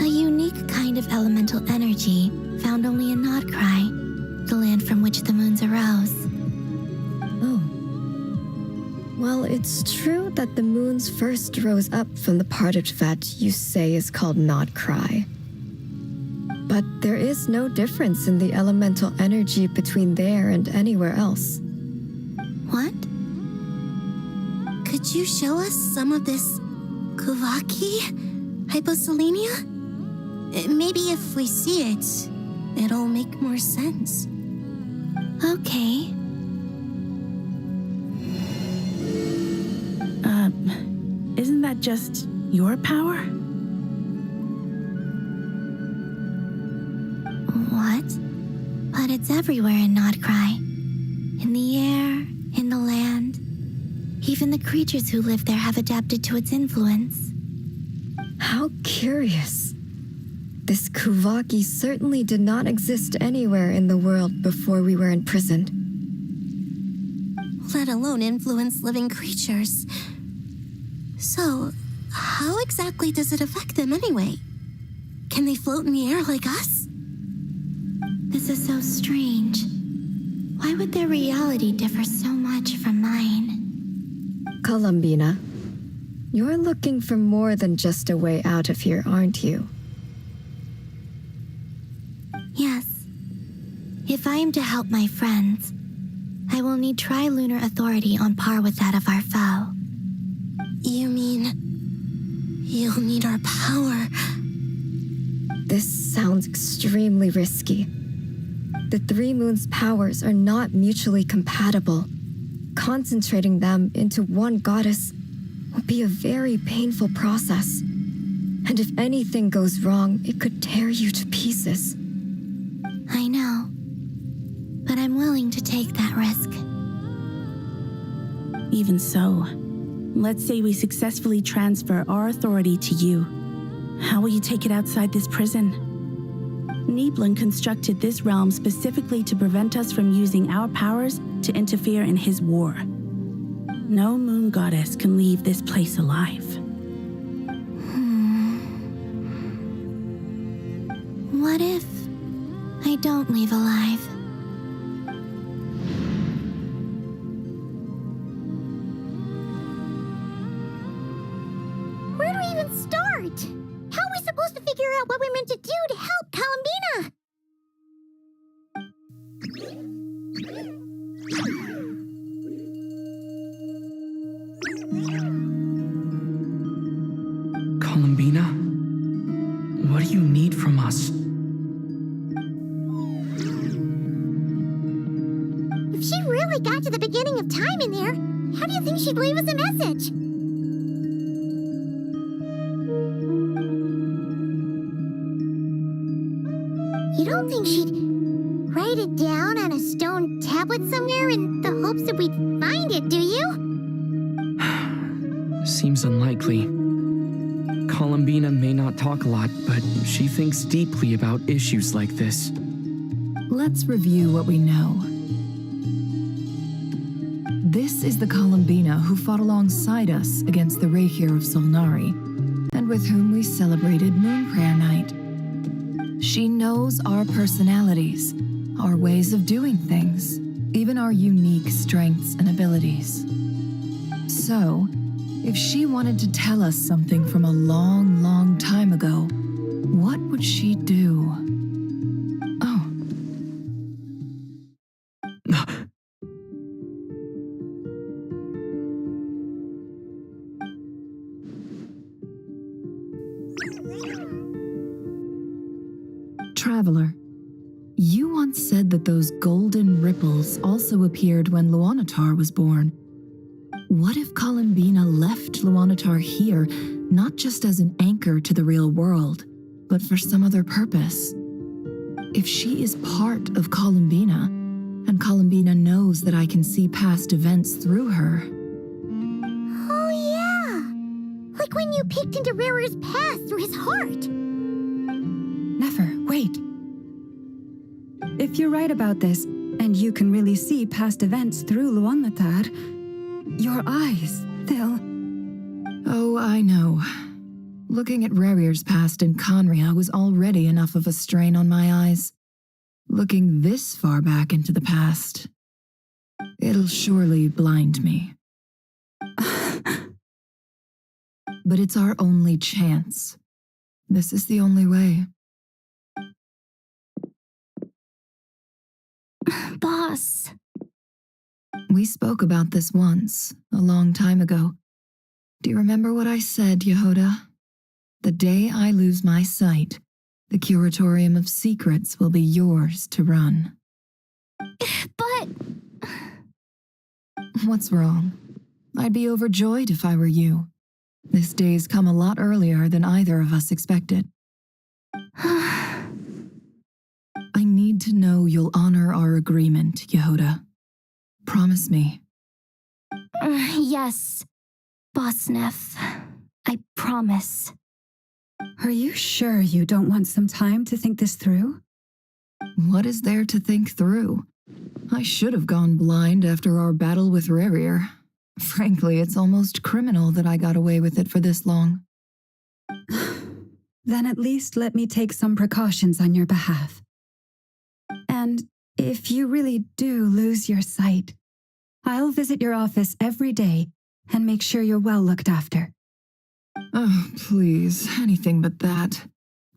a unique kind of elemental energy found only in Nod-Krai, the land from which the moons arose. Oh. Well, it's true that the moons first rose up from the part of Tevat you say is called Nod-Krai. But there is no difference in the elemental energy between there and anywhere else. What? Could you show us some of this Kuvaki? Hyposelenia? Maybe if we see it, it'll make more sense. Okay. Isn't that just your power? What? But it's everywhere in Nod-Krai. In the air, in the land. Even the creatures who live there have adapted to its influence. How curious. This Kuvaki certainly did not exist anywhere in the world before we were imprisoned. Let alone influence living creatures. So, how exactly does it affect them anyway? Can they float in the air like us? This is so strange. Why would their reality differ so much from mine? Columbina, you're looking for more than just a way out of here, aren't you? Yes. If I am to help my friends, I will need trilunar authority on par with that of our foe. You mean you'll need our power? This sounds extremely risky. The Three Moons' powers are not mutually compatible. Concentrating them into one goddess will be a very painful process. And if anything goes wrong, it could tear you to pieces. I know, but I'm willing to take that risk. Even so, let's say we successfully transfer our authority to you. How will you take it outside this prison? Nibelung constructed this realm specifically to prevent us from using our powers to interfere in his war. No moon goddess can leave this place alive. What if I don't leave alive? Where do we even start? How are we supposed to figure out what we're meant to do to help Columbina? Columbina? What do you need from us? If she really got to the beginning of time in there, how do you think she'd leave us a message? You don't think she'd write it down on a stone tablet somewhere in the hopes that we'd find it, do you? Seems unlikely. Columbina may not talk a lot, but she thinks deeply about issues like this. Let's review what we know. This is the Columbina who fought alongside us against the Rahir of Solnari, and with whom we celebrated Moon Prayer Night. She knows our personalities, our ways of doing things, even our unique strengths and abilities. So, if she wanted to tell us something from a long, long time ago, what would she do? Oh. Traveler, you once said that those golden ripples also appeared when Luanatar was born. What if Columbina left Luanatar here, not just as an anchor to the real world, but for some other purpose? If she is part of Columbina, and Columbina knows that I can see past events through her. Oh yeah! Like when you peeked into Rarer's past through his heart! Nefer, wait. If you're right about this, and you can really see past events through Luanatar, your eyes, they'll... Oh, I know. Looking at Rarir's past in Conria was already enough of a strain on my eyes. Looking this far back into the past, it'll surely blind me. But it's our only chance. This is the only way. Boss. We spoke about this once, a long time ago. Do you remember what I said, Yehoda? The day I lose my sight, the Curatorium of Secrets will be yours to run. But... What's wrong? I'd be overjoyed if I were you. This day's come a lot earlier than either of us expected. I need to know you'll honor our agreement, Yehoda. Promise me. Yes, Boss Neff. I promise. Are you sure you don't want some time to think this through? What is there to think through? I should have gone blind after our battle with Rarier. Frankly, it's almost criminal that I got away with it for this long. Then at least let me take some precautions on your behalf. And if you really do lose your sight, I'll visit your office every day and make sure you're well looked after. Oh, please, anything but that.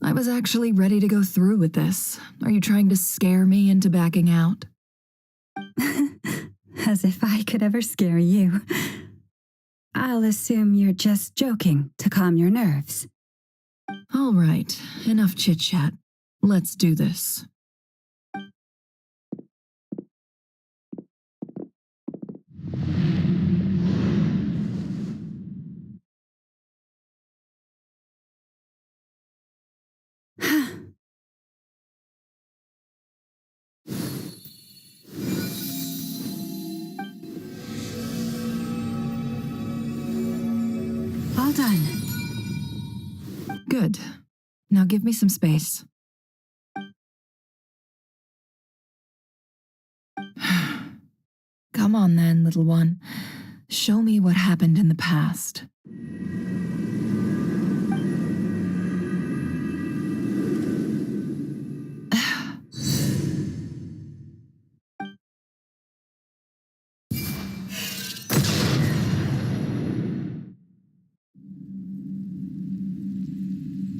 I was actually ready to go through with this. Are you trying to scare me into backing out? As if I could ever scare you. I'll assume you're just joking to calm your nerves. All right, enough chit-chat. Let's do this. All done. Good. Now give me some space. Come on then, little one. Show me what happened in the past.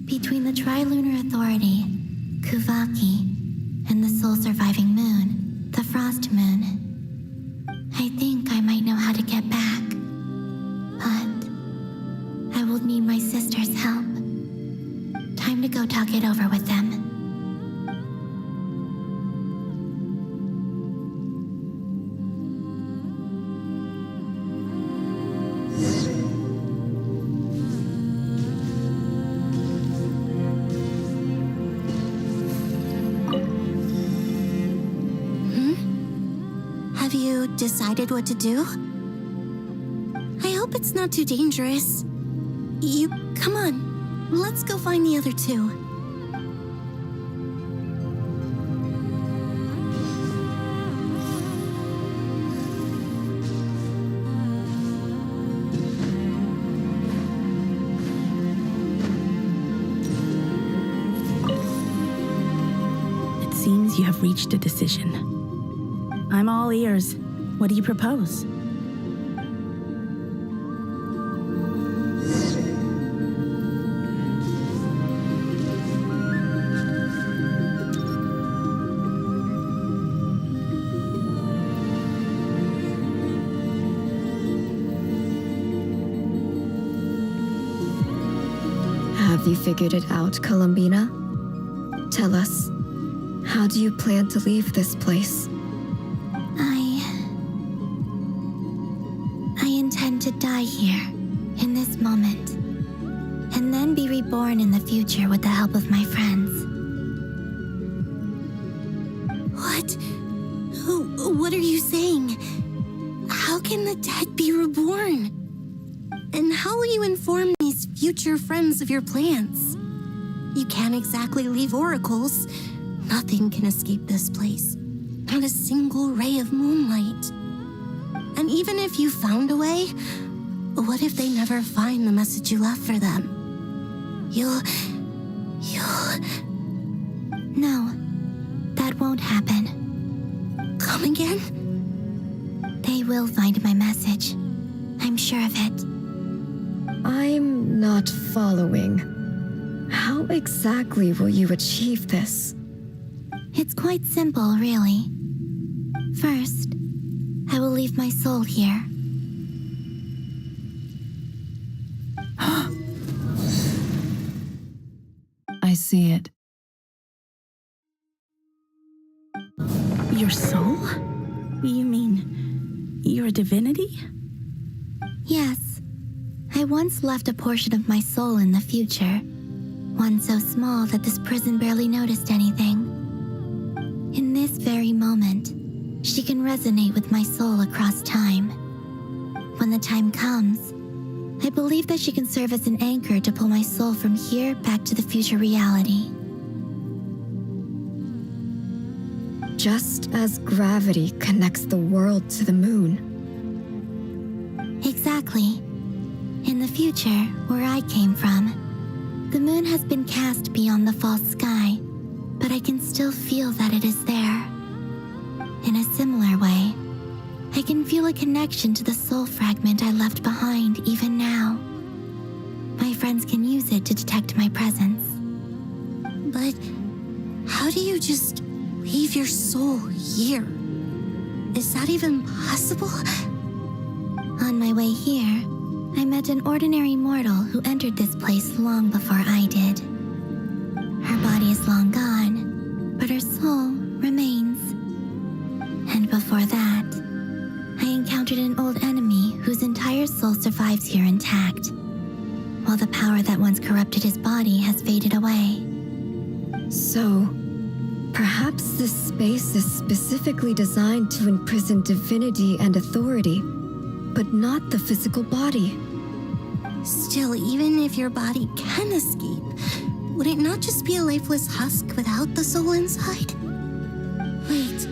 Between the Trilunar Authority, Kuvaki, and the sole-surviving moon, the Frost Moon, I think I might know how to get back. But I will need my sister's help. Time to go talk it over with them. Decided what to do? I hope it's not too dangerous. Come on, let's go find the other two. It seems you have reached a decision. I'm all ears. What do you propose? Have you figured it out, Columbina? Tell us, how do you plan to leave this place? I intend to die here, in this moment, and then be reborn in the future with the help of my friends. What are you saying? How can the dead be reborn? And how will you inform these future friends of your plans? You can't exactly leave oracles. Nothing can escape this place. Not a single ray of moonlight. And even if you found a way, what if they never find the message you left for them? You'll... No, that won't happen. Come again? They will find my message. I'm sure of it. I'm not following. How exactly will you achieve this? It's quite simple, really. First, I will leave my soul here. I see it. Your soul? You mean you're a divinity? Yes. I once left a portion of my soul in the future. One so small that this prison barely noticed anything. In this very moment, she can resonate with my soul across time. When the time comes, I believe that she can serve as an anchor to pull my soul from here back to the future reality. Just as gravity connects the world to the moon. Exactly. In the future, where I came from, the moon has been cast beyond the false sky, but I can still feel that it is there. In a similar way, I can feel a connection to the soul fragment I left behind even now. My friends can use it to detect my presence. But how do you just leave your soul here? Is that even possible? On my way here, I met an ordinary mortal who entered this place long before I did. Her body is long gone, but her soul remains. And before that, I encountered an old enemy whose entire soul survives here intact, while the power that once corrupted his body has faded away. So, perhaps this space is specifically designed to imprison divinity and authority, but not the physical body. Still, even if your body can escape, would it not just be a lifeless husk without the soul inside? Wait,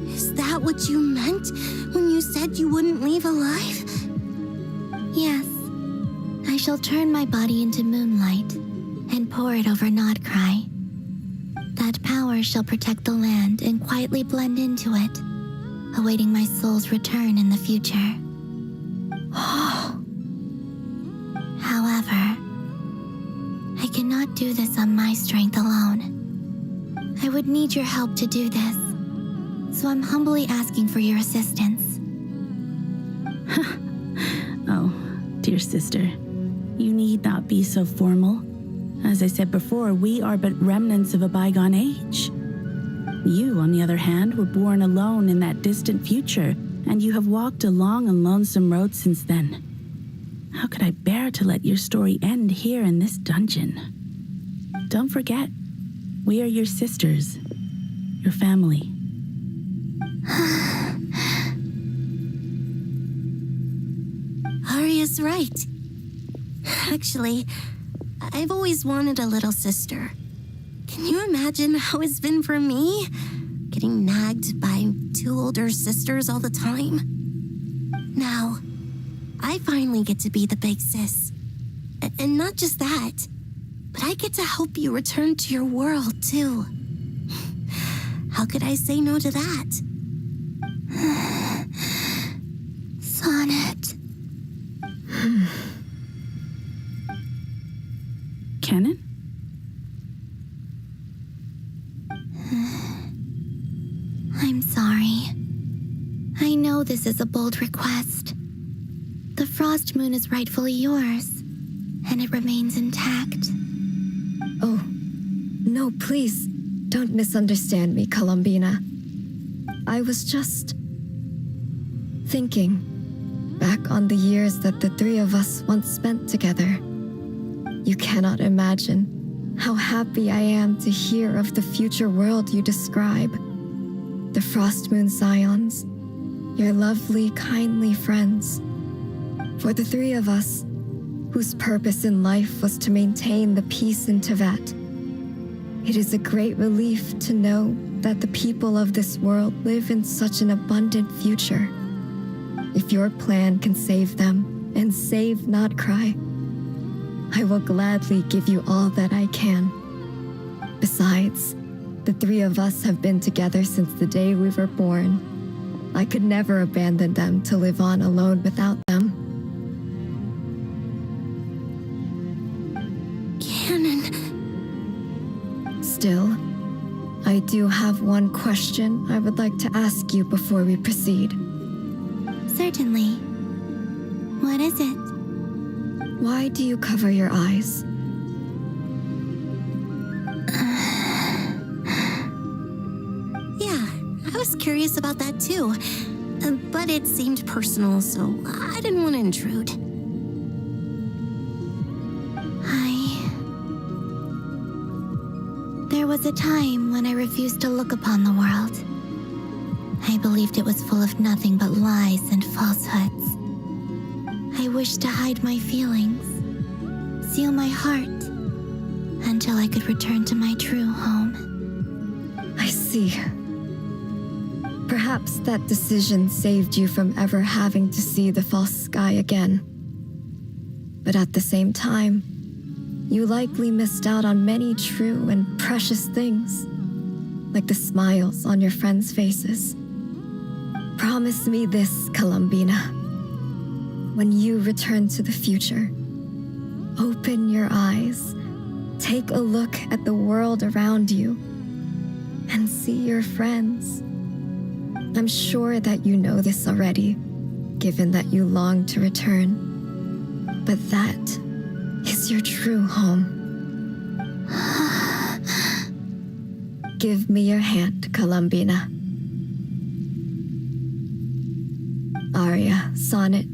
is that what you meant when you said you wouldn't leave alive? Yes. I shall turn my body into moonlight and pour it over Nod-Krai. That power shall protect the land and quietly blend into it, awaiting my soul's return in the future. However, I cannot do this on my strength alone. I would need your help to do this, so I'm humbly asking for your assistance. Oh, dear sister, you need not be so formal. As I said before, we are but remnants of a bygone age. You, on the other hand, were born alone in that distant future, and you have walked a long and lonesome road since then. How could I bear to let your story end here in this dungeon? Don't forget, we are your sisters, your family. Arya's right. Actually, I've always wanted a little sister. Can you imagine how it's been for me? Getting nagged by two older sisters all the time. Now, I finally get to be the big sis. And not just that, but I get to help you return to your world, too. How could I say no to that? Sonnet. Canon? I'm sorry. I know this is a bold request. The frost moon is rightfully yours, and it remains intact. Oh, no, please, don't misunderstand me, Columbina. I was just thinking back on the years that the three of us once spent together. You cannot imagine how happy I am to hear of the future world you describe. The Frost Moon Scions, your lovely, kindly friends. For the three of us, whose purpose in life was to maintain the peace in Teyvat, it is a great relief to know that the people of this world live in such an abundant future. If your plan can save them and save Nod-Krai, I will gladly give you all that I can. Besides, the three of us have been together since the day we were born. I could never abandon them to live on alone without them. Canon. Still, I do have one question I would like to ask you before we proceed. Certainly. What is it? Why do you cover your eyes? Yeah, I was curious about that too. But it seemed personal, so I didn't want to intrude. There was a time when I refused to look upon the world. I believed it was full of nothing but lies and falsehoods. I I wished to hide my feelings, seal my heart, until I could return to my true home. I see. Perhaps that decision saved you from ever having to see the false sky again. But at the same time, you likely missed out on many true and precious things, like the smiles on your friends' faces. Promise me this, Columbina. When you return to the future, open your eyes, take a look at the world around you, and see your friends. I'm sure that you know this already, given that you long to return. But that is your true home. Give me your hand, Columbina. Aria, Sonnet,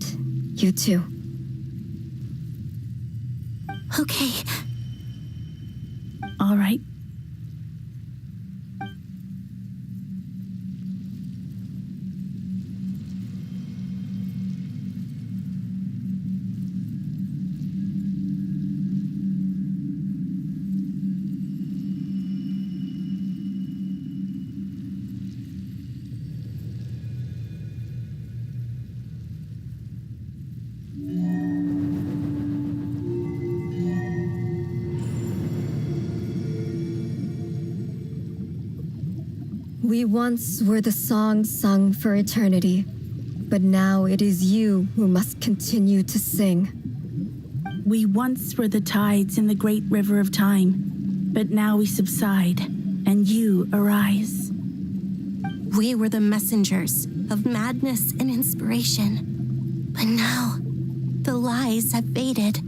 you too. Okay. All right. We once were the song sung for eternity, but now it is you who must continue to sing. We once were the tides in the great river of time, but now we subside, and you arise. We were the messengers of madness and inspiration, but now the lies have faded,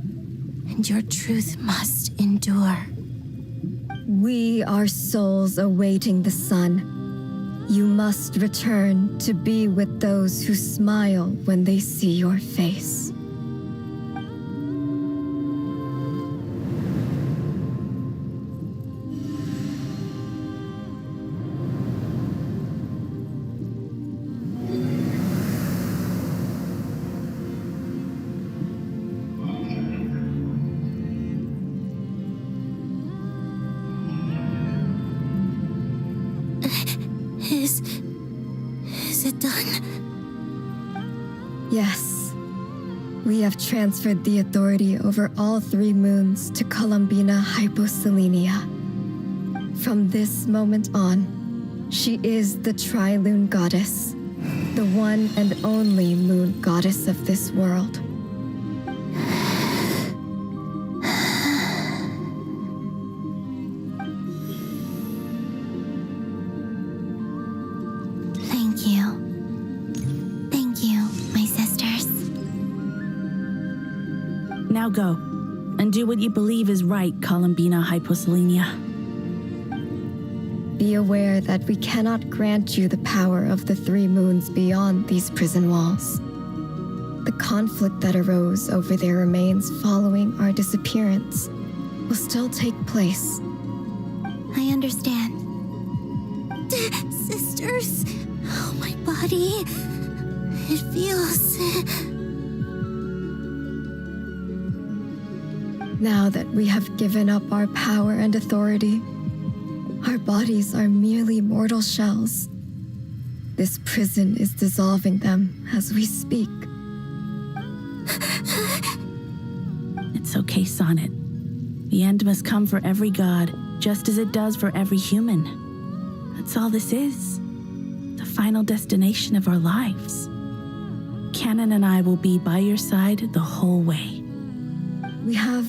and your truth must endure. We are souls awaiting the sun. You must return to be with those who smile when they see your face. Is it done? Yes. We have transferred the authority over all 3 moons to Columbina Hyposelenia. From this moment on, she is the Tri-Lune Goddess, the one and only moon goddess of this world. Now go, and do what you believe is right, Columbina Hyposelenia. Be aware that we cannot grant you the power of the 3 moons beyond these prison walls. The conflict that arose over their remains following our disappearance will still take place. I understand. Sisters, oh, my body. It feels... Now that we have given up our power and authority, our bodies are merely mortal shells. This prison is dissolving them as we speak. It's okay, Sonnet. The end must come for every god, just as it does for every human. That's all this is. The final destination of our lives. Canon and I will be by your side the whole way. We have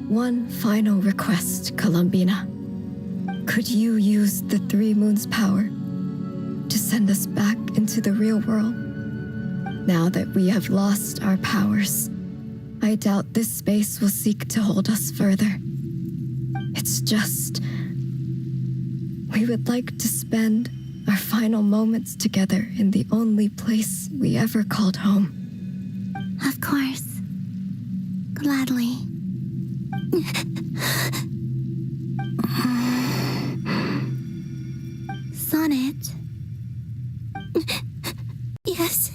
one final request, Columbina. Could you use the 3 moons' power to send us back into the real world? Now that we have lost our powers, I doubt this space will seek to hold us further. It's just... we would like to spend our final moments together in the only place we ever called home. Of course. Gladly. Sonnet? Yes?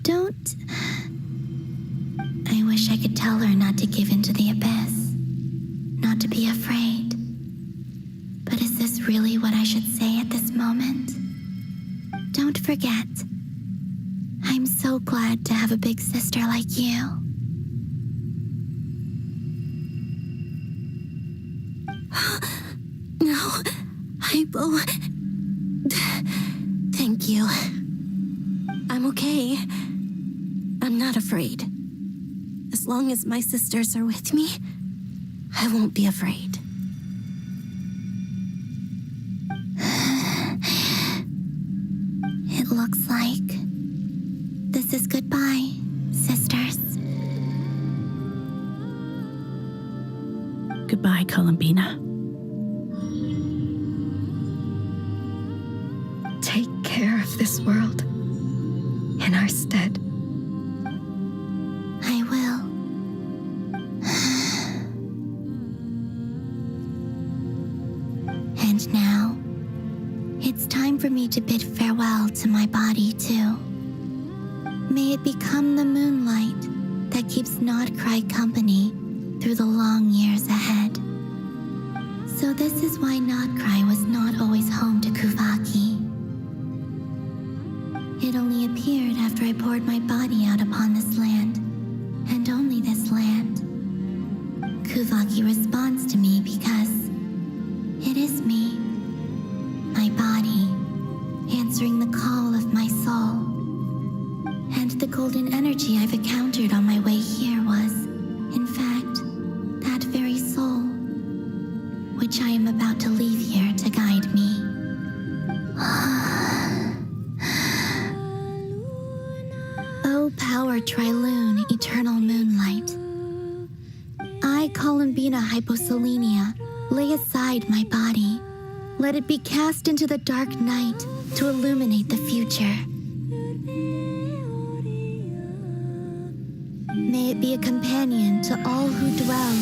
Don't No, Hypo. Thank you. I'm okay. I'm not afraid. As long as my sisters are with me, I won't be afraid. It looks like this is goodbye, sisters. Goodbye, Columbina. Take care of this world in our stead. I will. And now, it's time for me to bid farewell to my body, too. May it become the moonlight that keeps Nod-Krai company through the long years ahead. So this is why Nod-Krai was not always home to Kuvaki. It only appeared after I poured my body out upon this land, and only this land. Kuvaki responds to me because it is me, my body, answering the call of my soul. And the golden energy I've encountered on my way here was, in fact, that very soul, which I am about to leave here to guide me. O power Trilune, eternal moonlight. I, Columbina Hyposelenia, lay aside my body. Let it be cast into the dark night to illuminate the future. May it be a companion to all who dwell